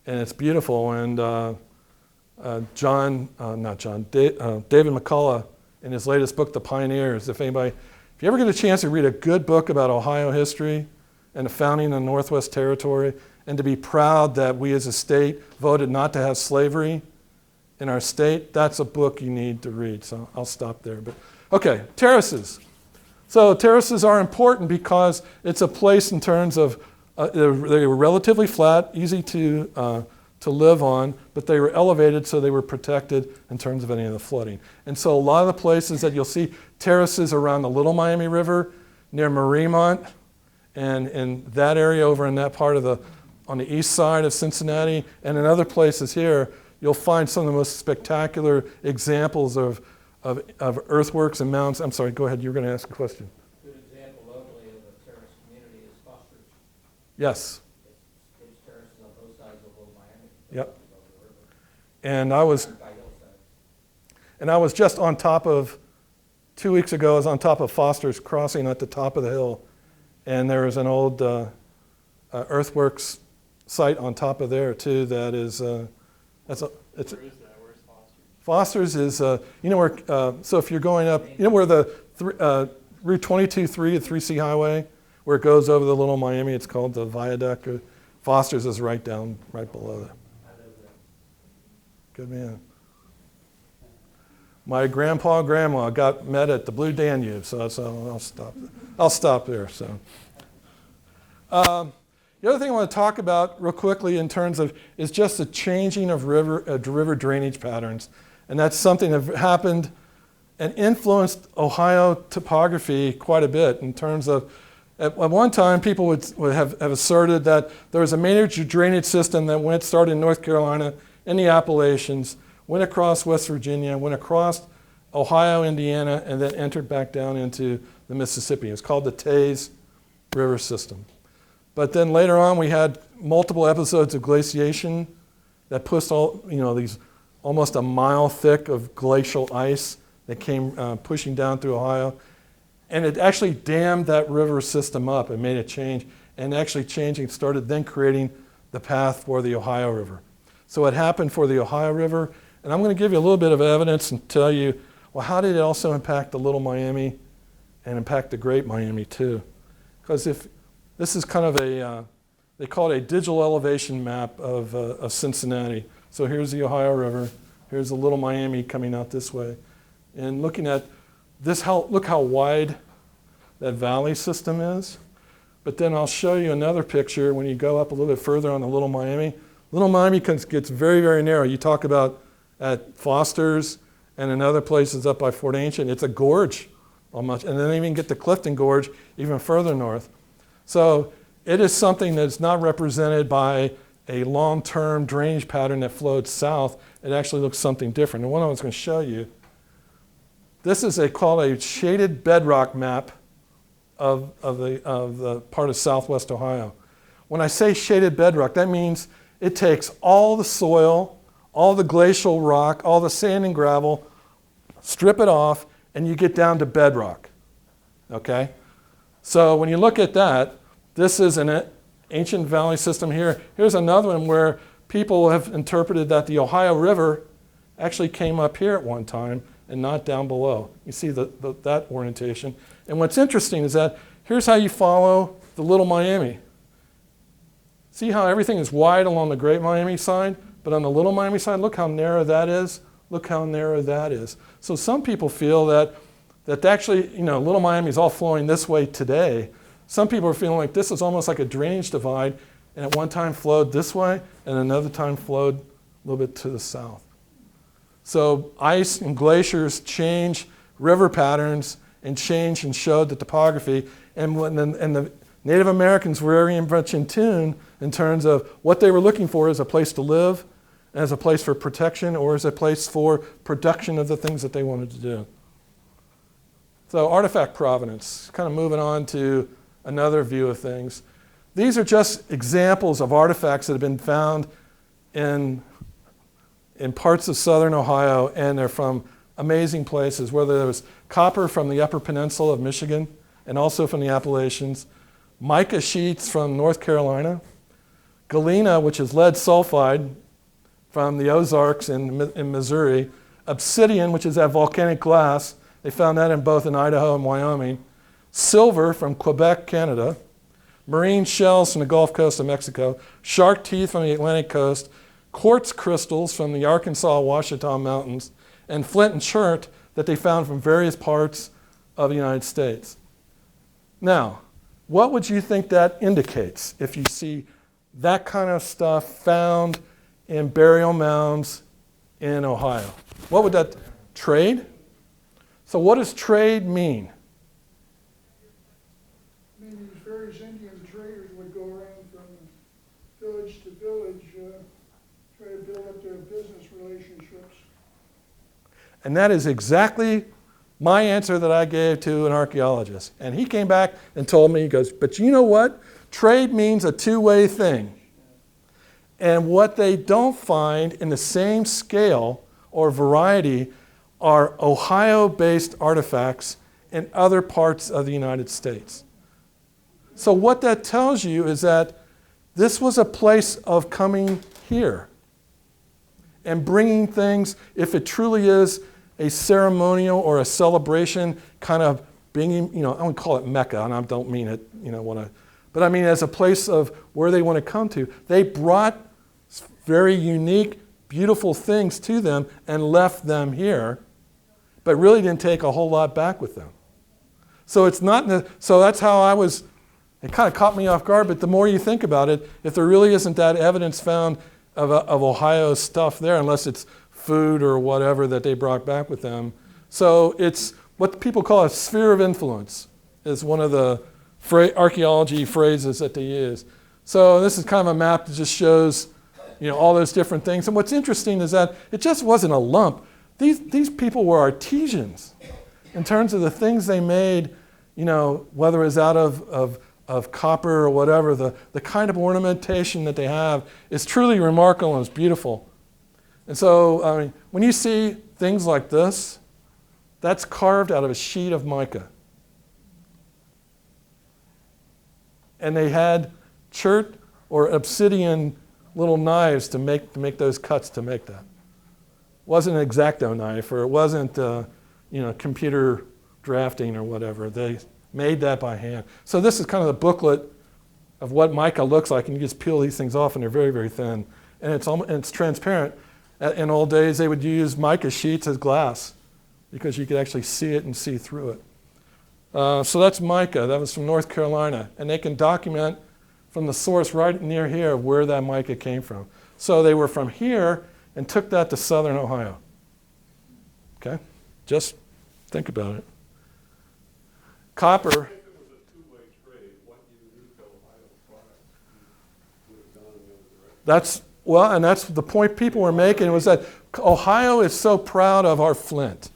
[SPEAKER 1] And it's beautiful, and David McCullough, in his latest book, The Pioneers, if you ever get a chance to read a good book about Ohio history and the founding of the Northwest Territory, and to be proud that we as a state voted not to have slavery in our state, that's a book you need to read. So I'll stop there. But okay, terraces. So terraces are important because it's a place in terms of, they were relatively flat, easy to live on, but they were elevated so they were protected in terms of any of the flooding. And so a lot of the places that you'll see terraces around the Little Miami River, near Mariemont, and in that area over in that part of on the east side of Cincinnati, and in other places here, you'll find some of the most spectacular examples of earthworks and mounds. I'm sorry, go ahead, you were going to ask a question.
[SPEAKER 4] Good example locally of a terrace community is Foss Ridge.
[SPEAKER 1] Yes.
[SPEAKER 4] There's terraces on both sides of Little Miami.
[SPEAKER 1] Yep. And I was just on top of, 2 weeks ago, I was on top of Foster's Crossing at the top of the hill, and there is an old earthworks site on top of there too that is,
[SPEAKER 2] Where is that? Where's
[SPEAKER 1] Foster's
[SPEAKER 2] Foster's?
[SPEAKER 1] is, where, so if you're going up, where the Route 22-3, the 3C highway, where it goes over the Little Miami, it's called the Viaduct. Foster's is right below that. Good man. My grandpa and grandma met at the Blue Danube, so I'll stop there. So. The other thing I want to talk about real quickly in terms of is just the changing of river drainage patterns. And that's something that happened and influenced Ohio topography quite a bit in terms of, at one time, people would have asserted that there was a major drainage system that started in North Carolina, in the Appalachians, went across West Virginia, went across Ohio, Indiana, and then entered back down into the Mississippi. It was called the Taze River System. But then later on, we had multiple episodes of glaciation that pushed these almost a mile thick of glacial ice that came pushing down through Ohio. And it actually dammed that river system up and made it change. And actually changing started then creating the path for the Ohio River. So what happened for the Ohio River, and I'm going to give you a little bit of evidence and tell you, well, how did it also impact the Little Miami and impact the Great Miami too? Because if this is kind of they call it a digital elevation map of Cincinnati. So here's the Ohio River, here's the Little Miami coming out this way. And looking at this, look how wide that valley system is. But then I'll show you another picture when you go up a little bit further on the Little Miami. Little Miami gets very, very narrow. You talk about at Foster's and in other places up by Fort Ancient, it's a gorge almost. And then even get to Clifton Gorge even further north. So it is something that's not represented by a long-term drainage pattern that flowed south. It actually looks something different. And one I was going to show you This is called a shaded bedrock map of the part of southwest Ohio. When I say shaded bedrock, that means it takes all the soil, all the glacial rock, all the sand and gravel, strip it off, and you get down to bedrock. Okay? So when you look at that, this is an ancient valley system here. Here's another one where people have interpreted that the Ohio River actually came up here at one time and not down below. You see that orientation. And what's interesting is that here's how you follow the Little Miami. See how everything is wide along the Great Miami side, but on the Little Miami side, look how narrow that is. Look how narrow that is. So some people feel that actually, Little Miami is all flowing this way today. Some people are feeling like this is almost like a drainage divide, and at one time flowed this way, and another time flowed a little bit to the south. So ice and glaciers change river patterns and changed and showed the topography. And the Native Americans were very much in tune in terms of what they were looking for as a place to live, as a place for protection, or as a place for production of the things that they wanted to do. So artifact provenance, kind of moving on to another view of things. These are just examples of artifacts that have been found in parts of southern Ohio, and they're from amazing places, whether there was copper from the Upper Peninsula of Michigan and also from the Appalachians, mica sheets from North Carolina, galena, which is lead sulfide from the Ozarks in Missouri, obsidian, which is that volcanic glass. They found that in both in Idaho and Wyoming, silver from Quebec, Canada, marine shells from the Gulf Coast of Mexico, shark teeth from the Atlantic coast, quartz crystals from the Arkansas-Washita mountains, and flint and chert that they found from various parts of the United States. Now, what would you think that indicates if you see that kind of stuff found in burial mounds in Ohio? What would that trade? So what does trade mean?
[SPEAKER 3] I mean, these various Indian traders would go around from village to village, try to build up their business relationships.
[SPEAKER 1] And that is exactly my answer that I gave to an archaeologist. And he came back and told me, he goes, but you know what? Trade means a two-way thing. And what they don't find in the same scale or variety are Ohio-based artifacts in other parts of the United States. So what that tells you is that this was a place of coming here and bringing things, if it truly is a ceremonial or a celebration, kind of being, I would call it Mecca, and I don't mean it, but I mean as a place of where they want to come to. They brought very unique, beautiful things to them and left them here, but really didn't take a whole lot back with them. So it's not, so that's how it kind of caught me off guard, but the more you think about it, if there really isn't that evidence found of Ohio stuff there, unless it's food or whatever that they brought back with them. So it's what people call a sphere of influence is one of the archaeology phrases that they use. So this is kind of a map that just shows all those different things. And what's interesting is that it just wasn't a lump. These people were artisans in terms of the things they made, whether it was out of copper or whatever, the kind of ornamentation that they have is truly remarkable and it's beautiful. And so, when you see things like this, that's carved out of a sheet of mica. And they had chert or obsidian little knives to make those cuts to make that. It wasn't an X-Acto knife, or it wasn't computer drafting or whatever. They made that by hand. So this is kind of the booklet of what mica looks like, and you just peel these things off, and they're very, very thin, and it's transparent. In old days, they would use mica sheets as glass because you could actually see it and see through it. So that's mica. That was from North Carolina, and they can document from the source right near here where that mica came from. So they were from here and took that to southern Ohio. Okay? Just think about it. Copper.
[SPEAKER 2] If it was a two-way trade, what unique Ohio products would have gone in the other direction?
[SPEAKER 1] That's the point people were making was that Ohio is so proud of our flint.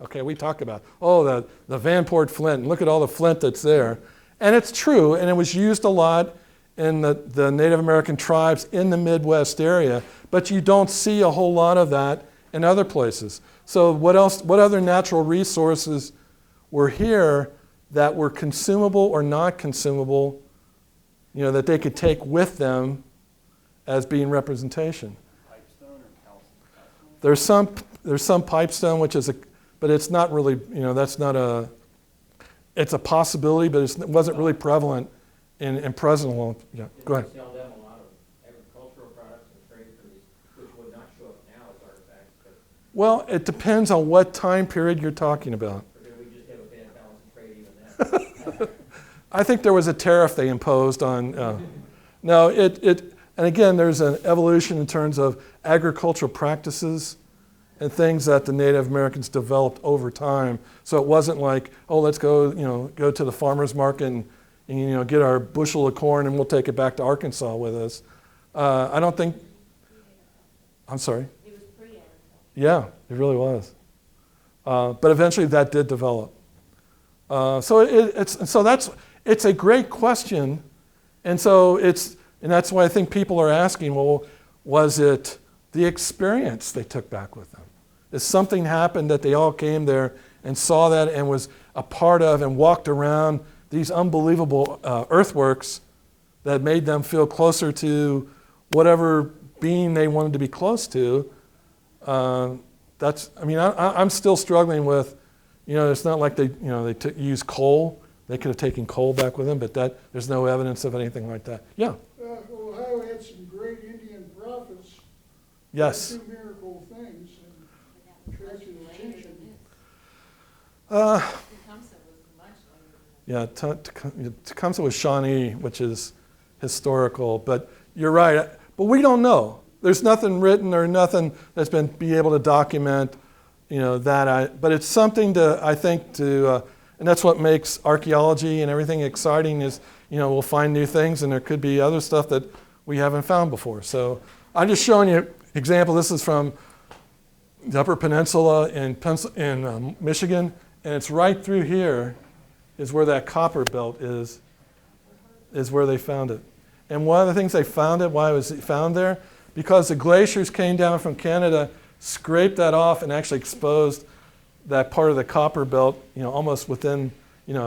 [SPEAKER 1] Okay, we talk about, oh, the Vanport flint, and look at all the flint that's there. And it's true, and it was used a lot in the Native American tribes in the Midwest area, but you don't see a whole lot of that in other places. So what other natural resources were here that were consumable or not consumable, that they could take with them as being representation?
[SPEAKER 2] Pipestone or calcium?
[SPEAKER 1] There's some pipestone, but it's not really, it's a possibility, but it wasn't really prevalent in present world. Yeah, go ahead.
[SPEAKER 4] Sell them a lot of agricultural products and trade for these, which would not show up now as artifacts, but.
[SPEAKER 1] Well, it depends on what time period you're talking about.
[SPEAKER 4] Or did we just have a bad balance of trade even then?
[SPEAKER 1] I think there was a tariff they imposed on. No, and again, there's an evolution in terms of agricultural practices and things that the Native Americans developed over time. So it wasn't like, oh, let's go to the farmer's market and get our bushel of corn and we'll take it back to Arkansas with us. I don't think. I'm sorry.
[SPEAKER 5] It was pre-agriculture.
[SPEAKER 1] Yeah, it really was. But eventually that did develop. It's a great question, and that's why I think people are asking, well, was it the experience they took back with them? Is something happened that they all came there and saw that and was a part of and walked around these unbelievable earthworks that made them feel closer to whatever being they wanted to be close to? I'm still struggling with, it's not like they used coal. They could have taken coal back with them, but there's no evidence of anything like that. Yeah.
[SPEAKER 3] Ohio had some great Indian prophets.
[SPEAKER 1] Yes.
[SPEAKER 3] Two miracle things and attracted attention.
[SPEAKER 5] Tecumseh was much later than
[SPEAKER 1] Yeah, Tecumseh was Shawnee, which is historical, but you're right. But we don't know. There's nothing written or nothing that's been be able to document, but it's something I think, and that's what makes archaeology and everything exciting is, we'll find new things and there could be other stuff that we haven't found before. So I'm just showing you an example. This is from the Upper Peninsula in Michigan, and it's right through here is where that copper belt is where they found it. And one of the things they found it, why it was found there, because the glaciers came down from Canada, scraped that off, and actually exposed that part of the copper belt, almost within,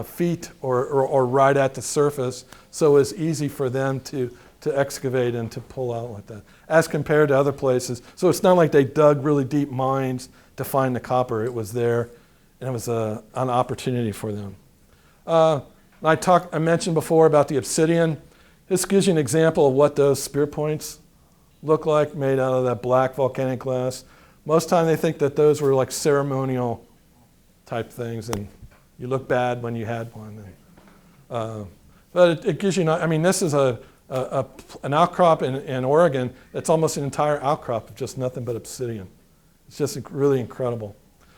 [SPEAKER 1] feet or right at the surface. So it was easy for them to excavate and to pull out like that, as compared to other places. So it's not like they dug really deep mines to find the copper. It was there, and it was an opportunity for them. I mentioned before about the obsidian. This gives you an example of what those spear points look like, made out of that black volcanic glass. Most time they think that those were like ceremonial type things, and you look bad when you had one. But it gives you, this is an outcrop in Oregon that's almost an entire outcrop of just nothing but obsidian. It's just really incredible.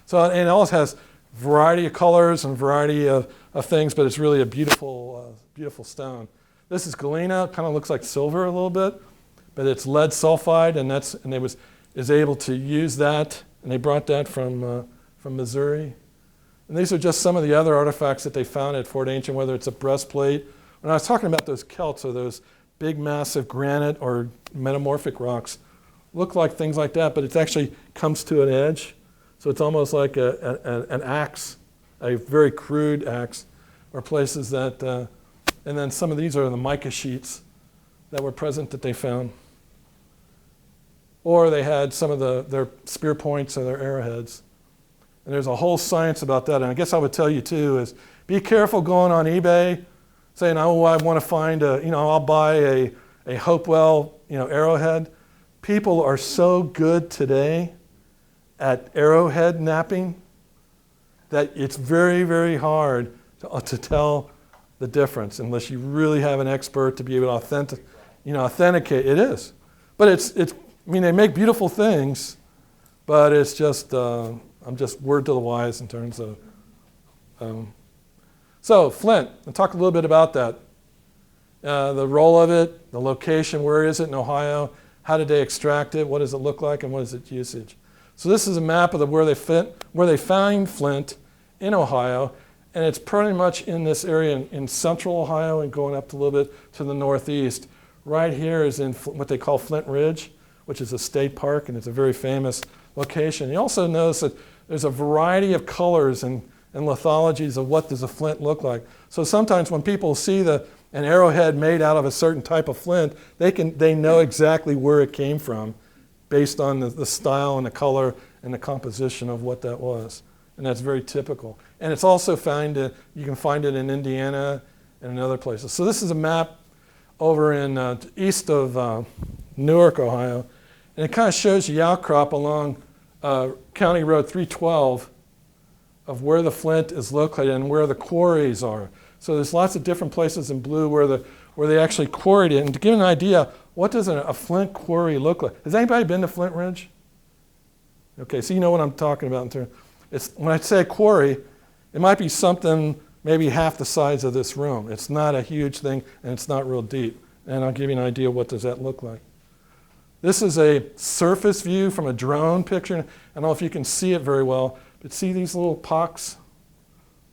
[SPEAKER 1] So, and it also has variety of colors and variety of things, but it's really a beautiful, beautiful stone. This is galena. It kind of looks like silver a little bit, but it's lead sulfide, and they is able to use that, and they brought that from Missouri. And these are just some of the other artifacts that they found at Fort Ancient, whether it's a breastplate. When I was talking about those celts, or those big massive granite or metamorphic rocks, look like things like that, but it actually comes to an edge. So it's almost like an axe, a very crude axe, or places that, and then some of these are the mica sheets that were present that they found. Or they had some of their spear points or their arrowheads. And there's a whole science about that. And I guess I would tell you too is be careful going on eBay saying, oh, I want to find I'll buy a Hopewell, arrowhead. People are so good today at arrowhead napping that it's very, very hard to tell the difference unless you really have an expert to be able to authenticate. It is. But they make beautiful things, but it's just, I'm just word to the wise in terms of. So Flint, I'll talk a little bit about that. The role of it, the location, where is it in Ohio? How did they extract it? What does it look like, and what is its usage? So this is a map of where they find flint in Ohio, and it's pretty much in this area in central Ohio and going up a little bit to the northeast. Right here is in what they call Flint Ridge, which is a state park, and it's a very famous location. You also notice that there's a variety of colors and lithologies of what does a flint look like. So sometimes when people see an arrowhead made out of a certain type of flint, they know exactly where it came from based on the style and the color and the composition of what that was. And that's very typical. And it's also you can find it in Indiana and in other places. So this is a map over in east of Newark, Ohio. And it kind of shows you the outcrop along County Road 312 of where the flint is located and where the quarries are. So there's lots of different places in blue where they actually quarried it. And to give an idea, what does a flint quarry look like? Has anybody been to Flint Ridge? Okay, so you know what I'm talking about. When I say quarry, it might be something maybe half the size of this room. It's not a huge thing, and it's not real deep. And I'll give you an idea what does that look like. This is a surface view from a drone picture. I don't know if you can see it very well, but see these little pocks,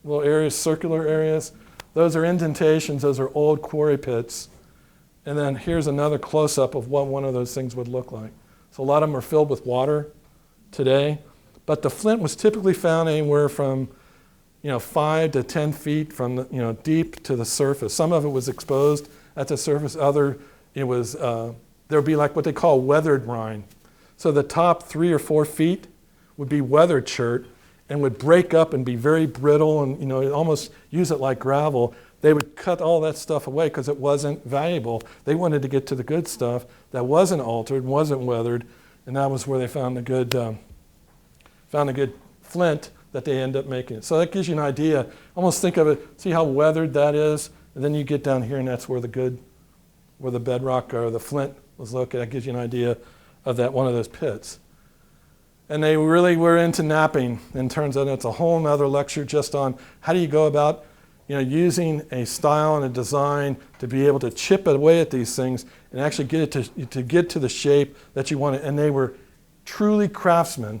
[SPEAKER 1] little areas, circular areas? Those are indentations. Those are old quarry pits. And then here's another close-up of what one of those things would look like. So a lot of them are filled with water today. But the flint was typically found anywhere from 5 to 10 feet from deep to the surface. Some of it was exposed at the surface. It was there would be like what they call weathered brine. So the top 3 or 4 feet would be weathered chert and would break up and be very brittle and almost use it like gravel. They would cut all that stuff away because it wasn't valuable. They wanted to get to the good stuff that wasn't altered, wasn't weathered, and that was where they found the good flint that they end up making. So that gives you an idea. Almost think of it, see how weathered that is, and then you get down here and that's where the bedrock or the flint was located. That gives you an idea of that one of those pits. And they really were into knapping in terms of, it's a whole nother lecture just on how do you go about using a style and a design to be able to chip away at these things and actually get it to get to the shape that you want it. And they were truly craftsmen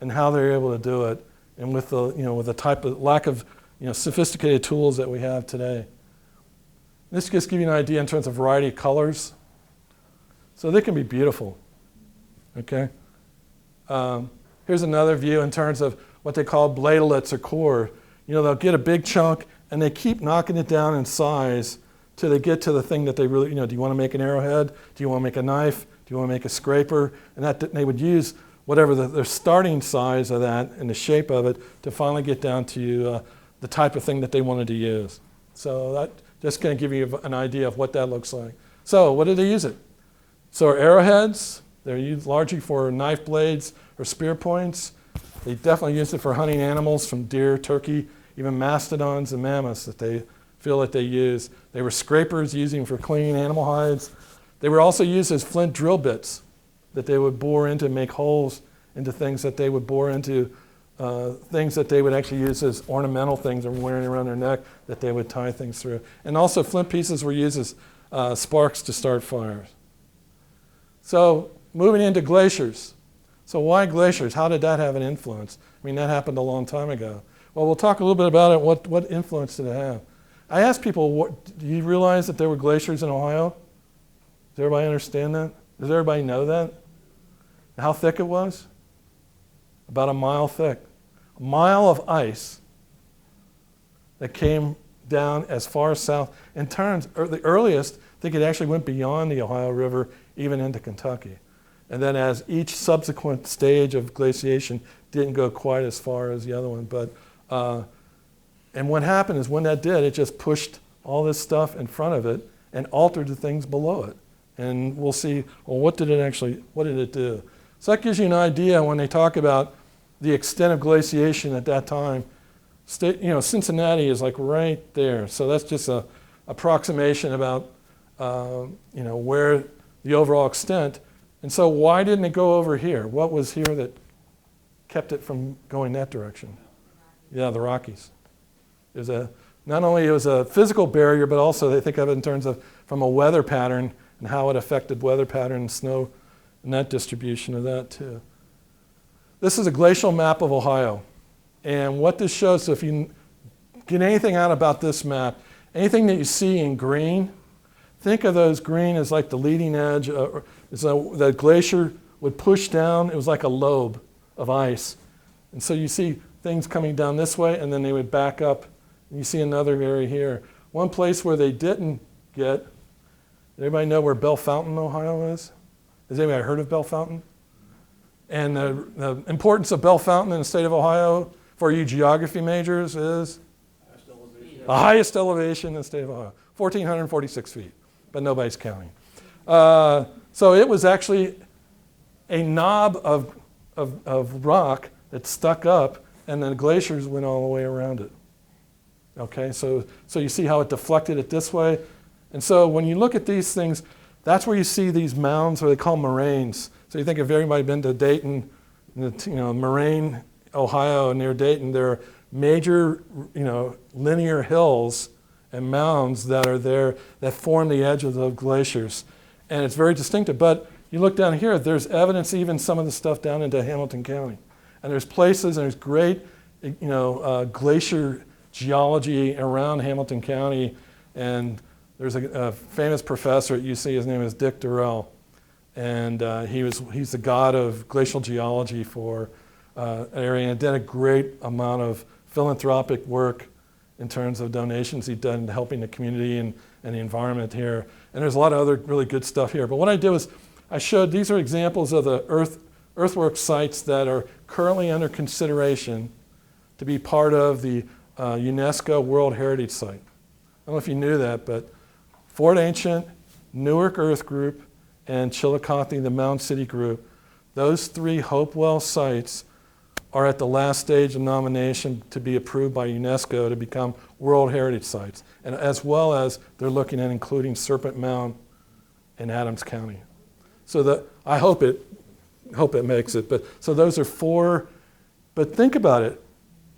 [SPEAKER 1] in how they were able to do it, and with the type of lack of sophisticated tools that we have today. This just gives you an idea in terms of variety of colors. So they can be beautiful. Okay. Here's another view in terms of what they call bladelets or core. They'll get a big chunk and they keep knocking it down in size till they get to the thing that they really, do you want to make an arrowhead? Do you want to make a knife? Do you want to make a scraper? And that they would use whatever their starting size of that and the shape of it to finally get down to the type of thing that they wanted to use. So that just going to give you an idea of what that looks like. So what did they use it? So arrowheads, they're used largely for knife blades or spear points. They definitely used it for hunting animals from deer, turkey, even mastodons and mammoths that they feel that they use. They were scrapers using for cleaning animal hides. They were also used as flint drill bits that they would bore into, make holes into things that they would bore into, things that they would actually use as ornamental things or wearing around their neck that they would tie things through. And also flint pieces were used as sparks to start fires. So moving into glaciers. So why glaciers? How did that have an influence? I mean, that happened a long time ago. Well, we'll talk a little bit about it. What influence did it have? I asked people, do you realize that there were glaciers in Ohio? Does everybody understand that? Does everybody know that? How thick it was? About a mile thick. A mile of ice that came down as far south. In terms, the earliest, I think it actually went beyond the Ohio River, even into Kentucky. And then as each subsequent stage of glaciation didn't go quite as far as the other one. But and what happened is when that did, it just pushed all this stuff in front of it and altered the things below it. And we'll see, well, what did it do? So that gives you an idea when they talk about the extent of glaciation at that time. Cincinnati is like right there. So that's just an approximation about where the overall extent. And so why didn't it go over here? What was here that kept it from going that direction? Yeah, the Rockies. Not only it was a physical barrier, but also they think of it in terms of from a weather pattern and how it affected weather pattern and snow and that distribution of that too. This is a glacial map of Ohio. And what this shows, so if you get anything out about this map, anything that you see in green, think of those green as like the leading edge. The glacier would push down. It was like a lobe of ice. And so you see things coming down this way, and then they would back up. And you see another area here. One place where they didn't get, anybody know where Bell Fountain, Ohio is? Has anybody heard of Bell Fountain? And the importance of Bell Fountain in the state of Ohio for you geography majors is? The highest elevation in the state of Ohio, 1,446 feet, but nobody's counting. So it was actually a knob of rock that stuck up, and then the glaciers went all the way around it. Okay, so you see how it deflected it this way. And so when you look at these things, that's where you see these mounds, or they call moraines. So you think if everybody been to Dayton, Moraine, Ohio, near Dayton, there are major, linear hills and mounds that are there that form the edge of the glaciers. And it's very distinctive. But you look down here, there's evidence even some of the stuff down into Hamilton County. And there's places, and there's great, glacier geology around Hamilton County. And there's a famous professor at UC, his name is Dick Durrell. And he's the god of glacial geology for an area, and did a great amount of philanthropic work in terms of donations he'd done helping the community and the environment here. And there's a lot of other really good stuff here. But what I did was I showed, these are examples of the earthwork sites that are currently under consideration to be part of the UNESCO World Heritage Site. I don't know if you knew that, but Fort Ancient, Newark Earth Group, and Chillicothe, the Mound City Group, those three Hopewell sites are at the last stage of nomination to be approved by UNESCO to become World Heritage Sites, and as well as they're looking at including Serpent Mound in Adams County. So I hope it makes it. But so those are four. But think about it.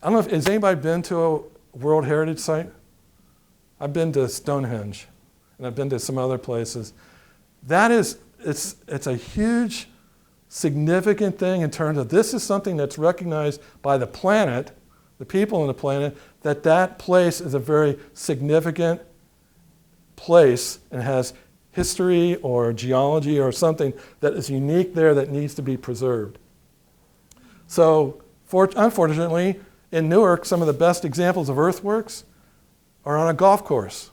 [SPEAKER 1] I don't know if has anybody been to a World Heritage Site? I've been to Stonehenge, and I've been to some other places. It's a huge, significant thing in terms of this is something that's recognized by the planet, the people on the planet, that place is a very significant place and has history or geology or something that is unique there that needs to be preserved. So unfortunately, in Newark, some of the best examples of earthworks are on a golf course.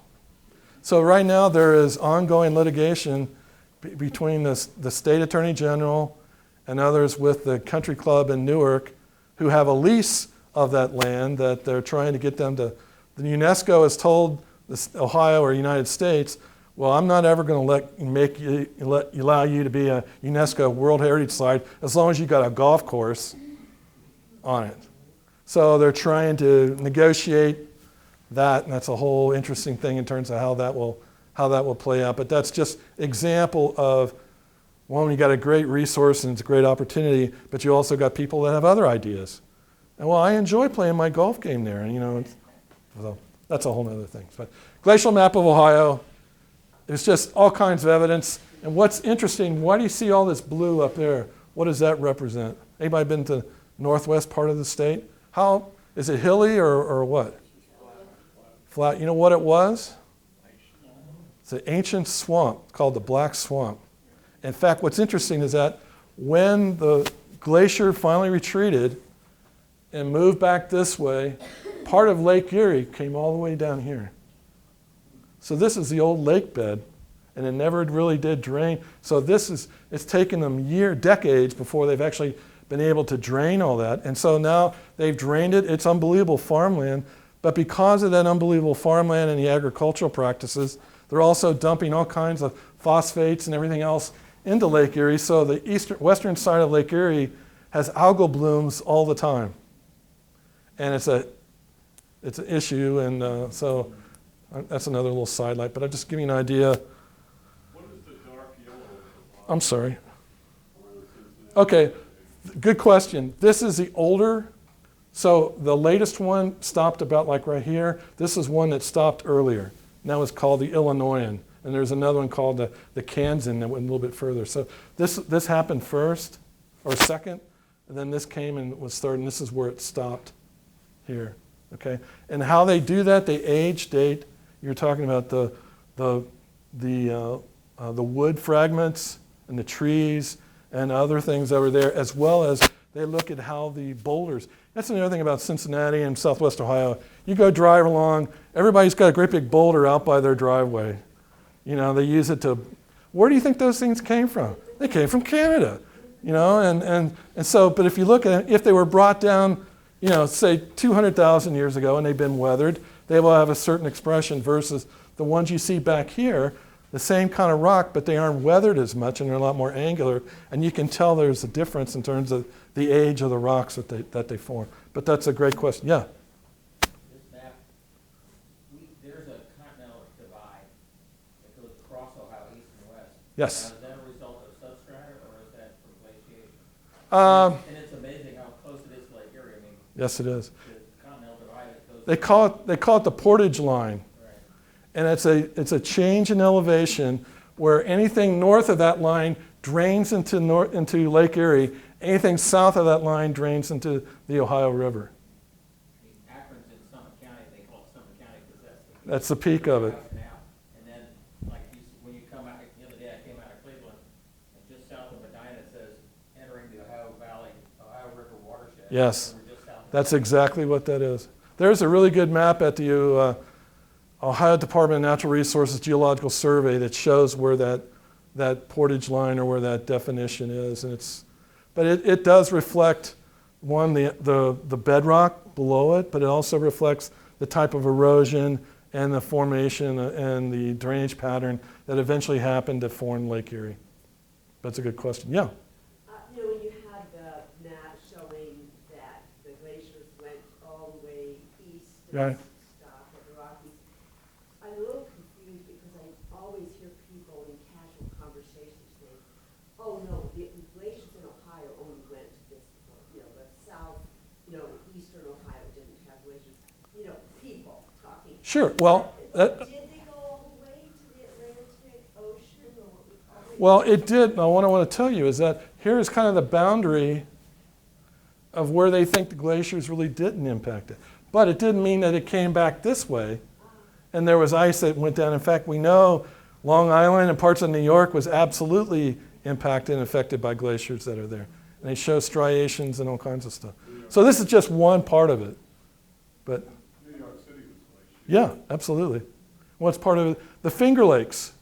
[SPEAKER 1] So right now there is ongoing litigation between the state attorney general and others with the country club in Newark who have a lease of that land that they're trying to get them to. The UNESCO has told Ohio or United States, well, I'm not ever going to allow you to be a UNESCO World Heritage Site as long as you got a golf course on it. So they're trying to negotiate that, and that's a whole interesting thing in terms of how that will play out. But that's just example of, one, you got a great resource and it's a great opportunity, but you also got people that have other ideas. And well, I enjoy playing my golf game there, and so that's a whole other thing. But glacial map of Ohio, there's just all kinds of evidence. And what's interesting, why do you see all this blue up there? What does that represent? Anybody been to the northwest part of the state? How is it hilly or what? Flat. You know what it was? It's an ancient swamp called the Black Swamp. In fact, what's interesting is that when the glacier finally retreated and moved back this way, part of Lake Erie came all the way down here. So this is the old lake bed, and it never really did drain. So it's taken them decades before they've actually been able to drain all that. And so now they've drained it. It's unbelievable farmland. But because of that unbelievable farmland and the agricultural practices, they're also dumping all kinds of phosphates and everything else into Lake Erie. So the western side of Lake Erie has algal blooms all the time. And it's an issue, and so that's another little sidelight. But I'm just giving you an idea.
[SPEAKER 2] What is the dark yellow?
[SPEAKER 1] I'm sorry. Okay, good question. This is the older. So the latest one stopped about like right here. This is one that stopped earlier. Now it's called the Illinoisan. And there's another one called the Kansan that went a little bit further. So this happened first or second, and then this came and was third, and this is where it stopped here. Okay, and how they do that, they age date. You're talking about the wood fragments and the trees and other things that were there, as well as they look at how the boulders. That's another thing about Cincinnati and Southwest Ohio. You go drive along, everybody's got a great big boulder out by their driveway. You know, they use it to. Where do you think those things came from? They came from Canada. You know, and so, but if you look at it, if they were brought down, you know, say 200,000 years ago and they've been weathered, they will have a certain expression versus the ones you see back here, the same kind of rock, but they aren't weathered as much and they're a lot more angular, and you can tell there's a difference in terms of the age of the rocks that they form. But that's a great question. Yeah?
[SPEAKER 4] This map, there's a continental divide that goes across Ohio, east and west.
[SPEAKER 1] Yes.
[SPEAKER 4] Now, is that a result of substrata or is that from glaciation? And it's amazing how close it is to Lake Erie. I mean,
[SPEAKER 1] Yes, it is.
[SPEAKER 4] the continental divide goes.
[SPEAKER 1] They call it the portage line.
[SPEAKER 4] Right.
[SPEAKER 1] And it's a change in elevation where anything north of that line drains into Lake Erie. Anything south of that line drains into the Ohio River.
[SPEAKER 4] I mean, Akron's in Summit County, they call it Summit County because
[SPEAKER 1] That's the peak of it.
[SPEAKER 4] Now. And then, like, when you come out, the other day I came out of Cleveland, and just south of Medina it says, entering the Ohio Valley, Ohio River watershed.
[SPEAKER 1] Yes.
[SPEAKER 4] And we're just south of
[SPEAKER 1] That's exactly what that is. There's a really good map at the Ohio Department of Natural Resources Geological Survey that shows where that portage line or where that definition is. And but it does reflect, one, the bedrock below it, but it also reflects the type of erosion and the formation and the drainage pattern that eventually happened to form Lake Erie. That's a good question. Yeah?
[SPEAKER 6] You know, when you had the map showing that the glaciers went all the way east
[SPEAKER 1] Right.
[SPEAKER 6] and stopped at the Rockies, I'm a little confused because I always hear people in casual conversations say, oh no, the glaciers in Ohio only went to this point. You know, the south, you know, eastern Ohio didn't have glaciers. You know, people talking.
[SPEAKER 1] Sure. Well,
[SPEAKER 6] Did they go all the way to the Atlantic Ocean or?
[SPEAKER 1] well, it did. Now, what I want to tell you is that here is kind of the boundary of where they think the glaciers really didn't impact it. But it didn't mean that it came back this way and there was ice that went down. In fact, we know Long Island and parts of New York was absolutely impacted and affected by glaciers that are there. And they show striations and all kinds of stuff. So this is just one part of it. But
[SPEAKER 2] New York City was glacial.
[SPEAKER 1] yeah, absolutely. What's part of it? The Finger Lakes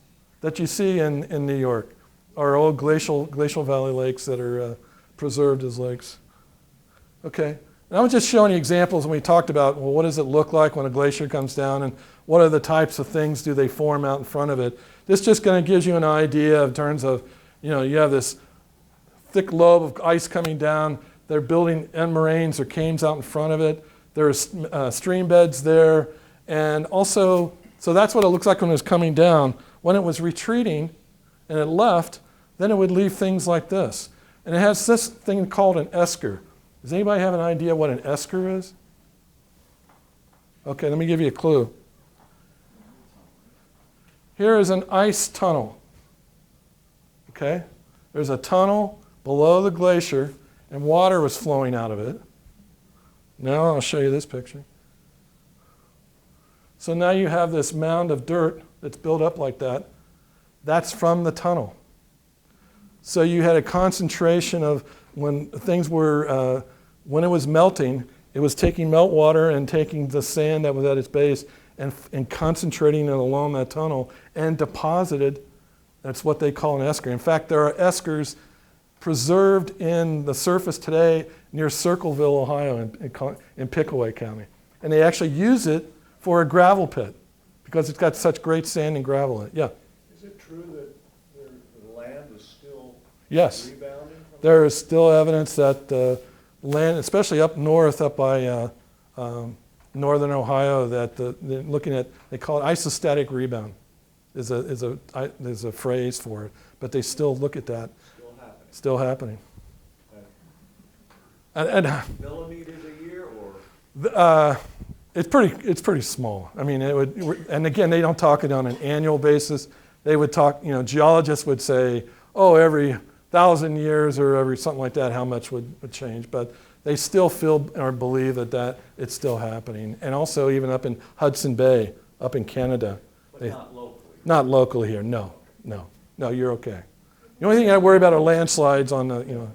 [SPEAKER 1] that you see in New York are old glacial valley lakes that are preserved as lakes. Okay. And I was just showing you examples when we talked about, well, what does it look like when a glacier comes down and what are the types of things do they form out in front of it. This just kind of gives you an idea in terms of, you know, you have this thick lobe of ice coming down. They're building end moraines or cames out in front of it. There's stream beds there. And also, so that's what it looks like when it was coming down. When it was retreating and it left, then it would leave things like this. And it has this thing called an esker. Does anybody have an idea what an esker is? Okay, let me give you a clue. Here is an ice tunnel. Okay? There's a tunnel below the glacier and water was flowing out of it. Now I'll show you this picture. So now you have this mound of dirt that's built up like that. That's from the tunnel. So you had a concentration of when things were, when it was melting, it was taking meltwater and taking the sand that was at its base and concentrating it along that tunnel and deposited. That's what they call an esker. In fact, there are eskers preserved in the surface today near Circleville, Ohio, in Pickaway County. And they actually use it for a gravel pit because it's got such great sand and gravel in it. Yeah?
[SPEAKER 7] Is it true that the land is still
[SPEAKER 1] Yes.
[SPEAKER 7] rebounding?
[SPEAKER 1] There is still evidence that land, especially up north, up by northern Ohio, that they're looking at, they call it isostatic rebound, is a phrase for it. But they still look at that.
[SPEAKER 7] Still happening.
[SPEAKER 1] And
[SPEAKER 7] Millimeters a year or?
[SPEAKER 1] it's pretty small. I mean, and again, they don't talk it on an annual basis. They would talk, you know, geologists would say, oh, every 1,000 years or every something like that, how much would change. But they still feel or believe that it's still happening. And also even up in Hudson Bay, up in Canada.
[SPEAKER 4] But not locally.
[SPEAKER 1] Not locally here, no, you're okay. The only thing I worry about are landslides on the,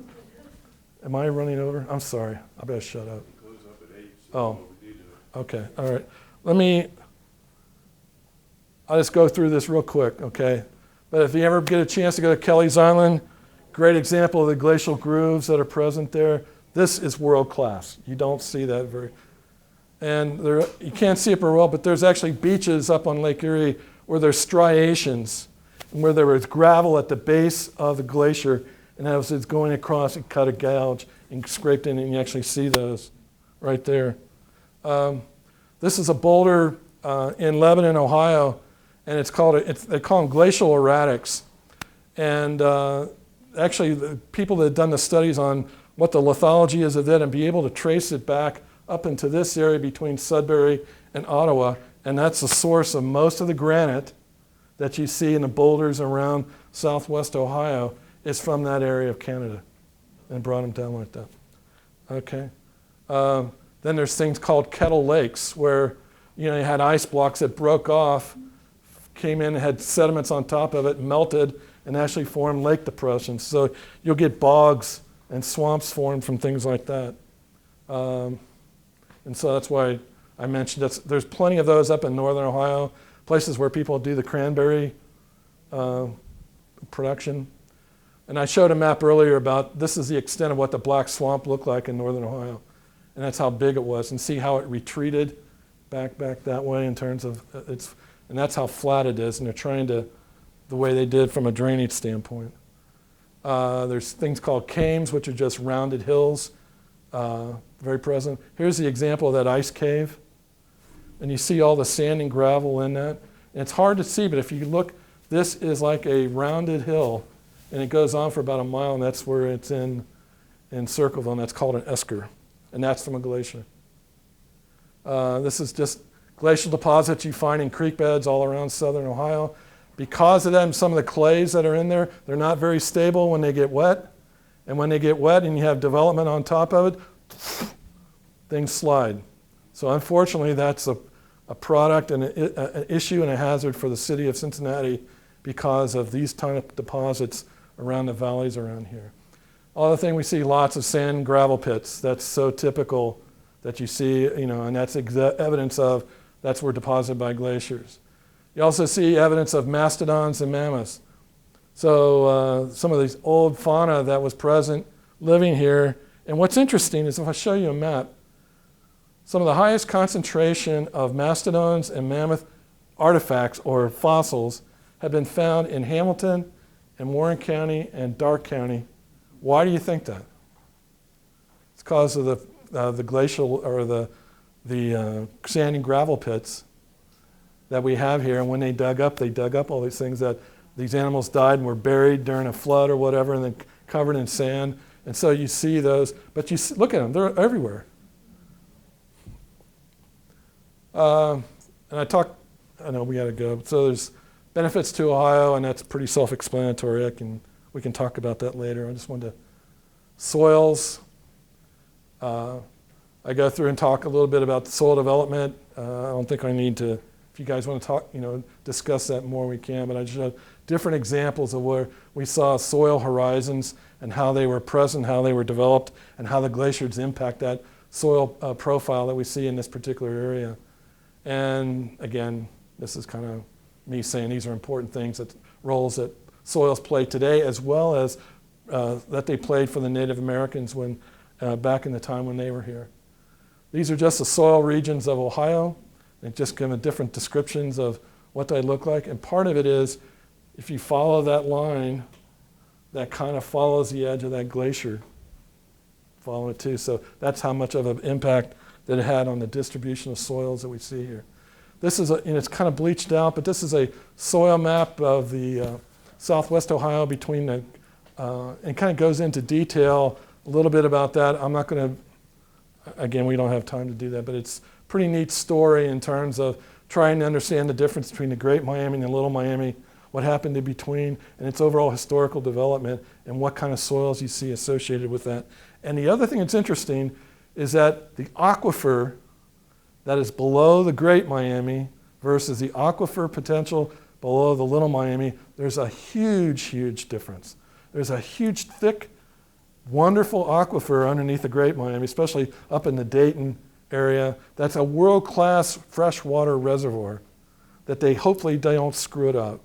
[SPEAKER 1] am I running over? I'm sorry, I better shut up.
[SPEAKER 2] It goes up at 8, so
[SPEAKER 1] Oh,
[SPEAKER 2] we need to.
[SPEAKER 1] okay, all right. I'll just go through this real quick, okay? But if you ever get a chance to go to Kelly's Island, great example of the glacial grooves that are present there. This is world class. You don't see that and you can't see it very well, but there's actually beaches up on Lake Erie where there's striations, and where there was gravel at the base of the glacier, and as it's going across, it cut a gouge and scraped in, and you actually see those right there. This is a boulder in Lebanon, Ohio, and they call them glacial erratics. And actually, the people that have done the studies on what the lithology is of it and be able to trace it back up into this area between Sudbury and Ottawa, and that's the source of most of the granite that you see in the boulders around southwest Ohio is from that area of Canada, and brought them down like that. Okay. Then there's things called kettle lakes where you had ice blocks that broke off, came in, had sediments on top of it, melted, and actually formed lake depressions. So you'll get bogs and swamps formed from things like that. And so that's why I mentioned there's plenty of those up in northern Ohio, places where people do the cranberry production. And I showed a map earlier about this is the extent of what the black swamp looked like in northern Ohio. And that's how big it was. And see how it retreated back that way in terms of and that's how flat it is. And they're trying to, the way they did from a drainage standpoint. There's things called cames, which are just rounded hills, very present. Here's the example of that ice cave. And you see all the sand and gravel in that. And it's hard to see, but if you look, this is like a rounded hill, and it goes on for about a mile, and that's where it's encircled, and that's called an esker. And that's from a glacier. This is just glacial deposits you find in creek beds all around southern Ohio. Because of them, some of the clays that are in there, they're not very stable when they get wet. And when they get wet and you have development on top of it, things slide. So unfortunately, that's a product and an issue and a hazard for the city of Cincinnati because of these kind of deposits around the valleys around here. Other thing, we see lots of sand and gravel pits. That's so typical that you see, and that's evidence of that's were deposited by glaciers. You also see evidence of mastodons and mammoths. So some of these old fauna that was present living here. And what's interesting is if I show you a map, some of the highest concentration of mastodons and mammoth artifacts or fossils have been found in Hamilton and Warren County and Darke County. Why do you think that? It's because of the glacial or the sand and gravel pits that we have here. And when they dug up all these things that these animals died and were buried during a flood or whatever, and then covered in sand. And so you see those, but look at them, they're everywhere. And I know we got to go. So there's benefits to Ohio, and that's pretty self-explanatory. We can talk about that later. I just wanted to, soils. I go through and talk a little bit about soil development. I don't think I need to, if you guys want to talk, discuss that more, we can, but I just showed different examples of where we saw soil horizons and how they were present, how they were developed, and how the glaciers impact that soil profile that we see in this particular area. And again, this is kind of me saying these are important things, roles that soils play today, as well as that they played for the Native Americans when back in the time when they were here. These are just the soil regions of Ohio. They just give different descriptions of what they look like. And part of it is, if you follow that line, that kind of follows the edge of that glacier. Follow it too. So that's how much of an impact that it had on the distribution of soils that we see here. This is, it's kind of bleached out, but this is a soil map of the southwest Ohio between the, and kind of goes into detail a little bit about that. I'm not going to, again, we don't have time to do that, but it's a pretty neat story in terms of trying to understand the difference between the Great Miami and the Little Miami, what happened in between, and its overall historical development, and what kind of soils you see associated with that. And the other thing that's interesting is that the aquifer that is below the Great Miami versus the aquifer potential below the Little Miami, there's a huge, huge difference. There's a huge, thick, wonderful aquifer underneath the Great Miami, especially up in the Dayton area. That's a world-class freshwater reservoir that hopefully they don't screw it up.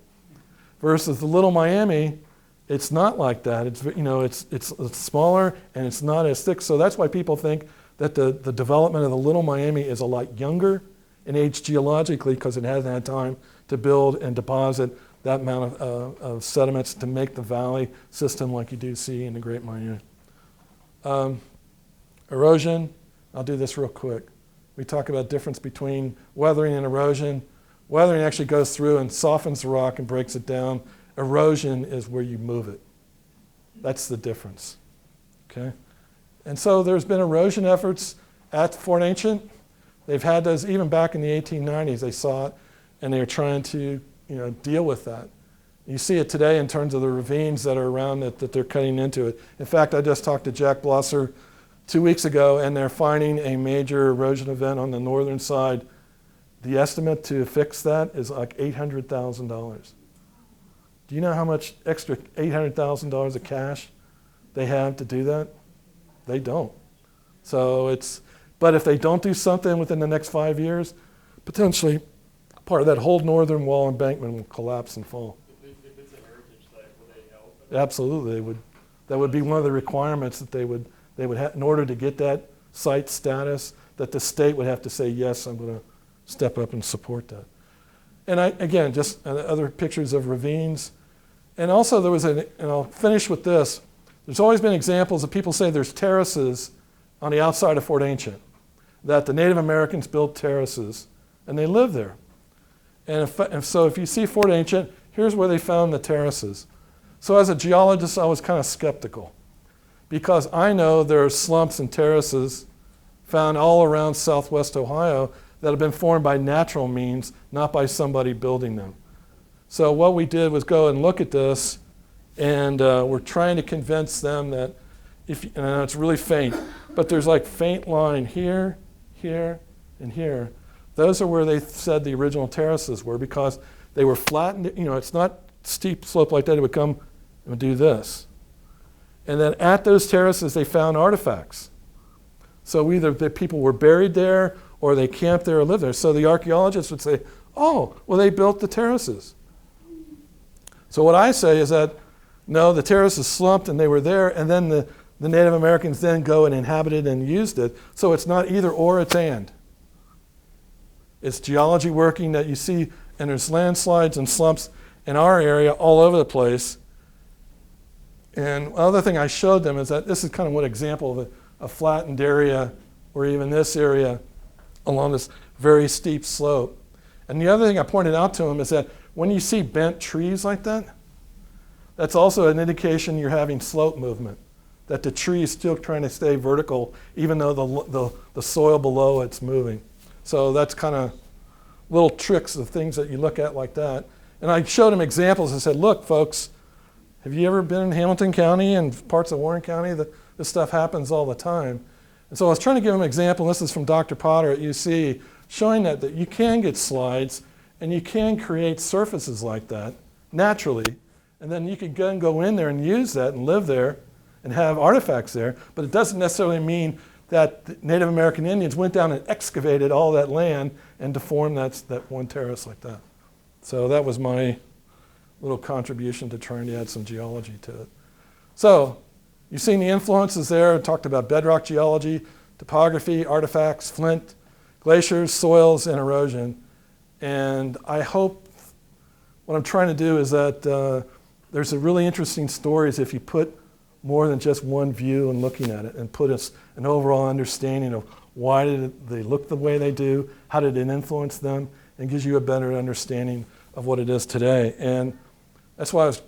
[SPEAKER 1] Versus the Little Miami, it's not like that. It's smaller and it's not as thick. So that's why people think that the development of the Little Miami is a lot younger in age geologically, because it hasn't had time to build and deposit that amount of sediments to make the valley system like you do see in the Great Miami. Erosion, I'll do this real quick. We talk about difference between weathering and erosion. Weathering actually goes through and softens the rock and breaks it down. Erosion is where you move it. That's the difference, okay? And so there's been erosion efforts at Fort Ancient. They've had those even back in the 1890s. They saw it, and they're trying to deal with that. You see it today in terms of the ravines that are around it, that they're cutting into it. In fact, I just talked to Jack Blosser 2 weeks ago, and they're finding a major erosion event on the northern side. The estimate to fix that is like $800,000. Do you know how much extra $800,000 of cash they have to do that? They don't. So but if they don't do something within the next 5 years, potentially part of that whole northern wall embankment will collapse and fall.
[SPEAKER 2] If it's a heritage site, will they help?
[SPEAKER 1] Absolutely, they would. That would be one of the requirements that they would have in order to get that site status, that the state would have to say, yes, I'm going to step up and support that. And again, just other pictures of ravines. And also there was and I'll finish with this. There's always been examples of people say there's terraces on the outside of Fort Ancient, that the Native Americans built terraces and they lived there. And so if you see Fort Ancient, here's where they found the terraces. So as a geologist, I was kind of skeptical, because I know there are slumps and terraces found all around southwest Ohio that have been formed by natural means, not by somebody building them. So what we did was go and look at this, and we're trying to convince them that, and I know it's really faint, but there's like faint line here, here, and here. Those are where they said the original terraces were, because they were flattened. It's not steep slope like that. It would come and do this. And then at those terraces, they found artifacts. So either the people were buried there, or they camped there or lived there. So the archaeologists would say, oh, well, they built the terraces. So what I say is that, no, the terraces slumped and they were there, and then the Native Americans then go and inhabited and used it. So it's not either or, it's and. It's geology working that you see, and there's landslides and slumps in our area all over the place. And other thing I showed them is that this is kind of one example of a flattened area, or even this area along this very steep slope. And the other thing I pointed out to them is that when you see bent trees like that, that's also an indication you're having slope movement, that the tree is still trying to stay vertical even though the soil below it's moving. So that's kind of little tricks of things that you look at like that. And I showed them examples. I said, look, folks, have you ever been in Hamilton County and parts of Warren County? This stuff happens all the time. And so I was trying to give them an example. This is from Dr. Potter at UC, showing that you can get slides and you can create surfaces like that naturally. And then you can go in there and use that and live there and have artifacts there. But it doesn't necessarily mean that the Native American Indians went down and excavated all that land and deformed that one terrace like that. So that was my little contribution to trying to add some geology to it. So you've seen the influences there. I talked about bedrock geology, topography, artifacts, flint, glaciers, soils, and erosion. And I hope what I'm trying to do is that there's a really interesting stories if you put more than just one view and looking at it, and put an overall understanding of why did they look the way they do, how did it influence them, and gives you a better understanding of what it is today. And that's why I was,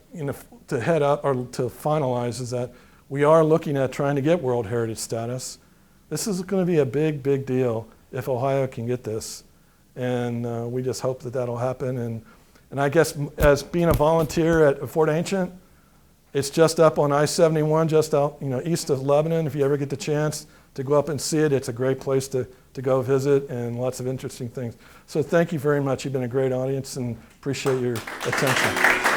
[SPEAKER 1] to head up or to finalize is that we are looking at trying to get World Heritage status. This is going to be a big, big deal if Ohio can get this. And we just hope that that'll happen. And I guess as being a volunteer at Fort Ancient, it's just up on I-71, just out, east of Lebanon. If you ever get the chance to go up and see it, it's a great place to go visit and lots of interesting things. So thank you very much. You've been a great audience and appreciate your attention.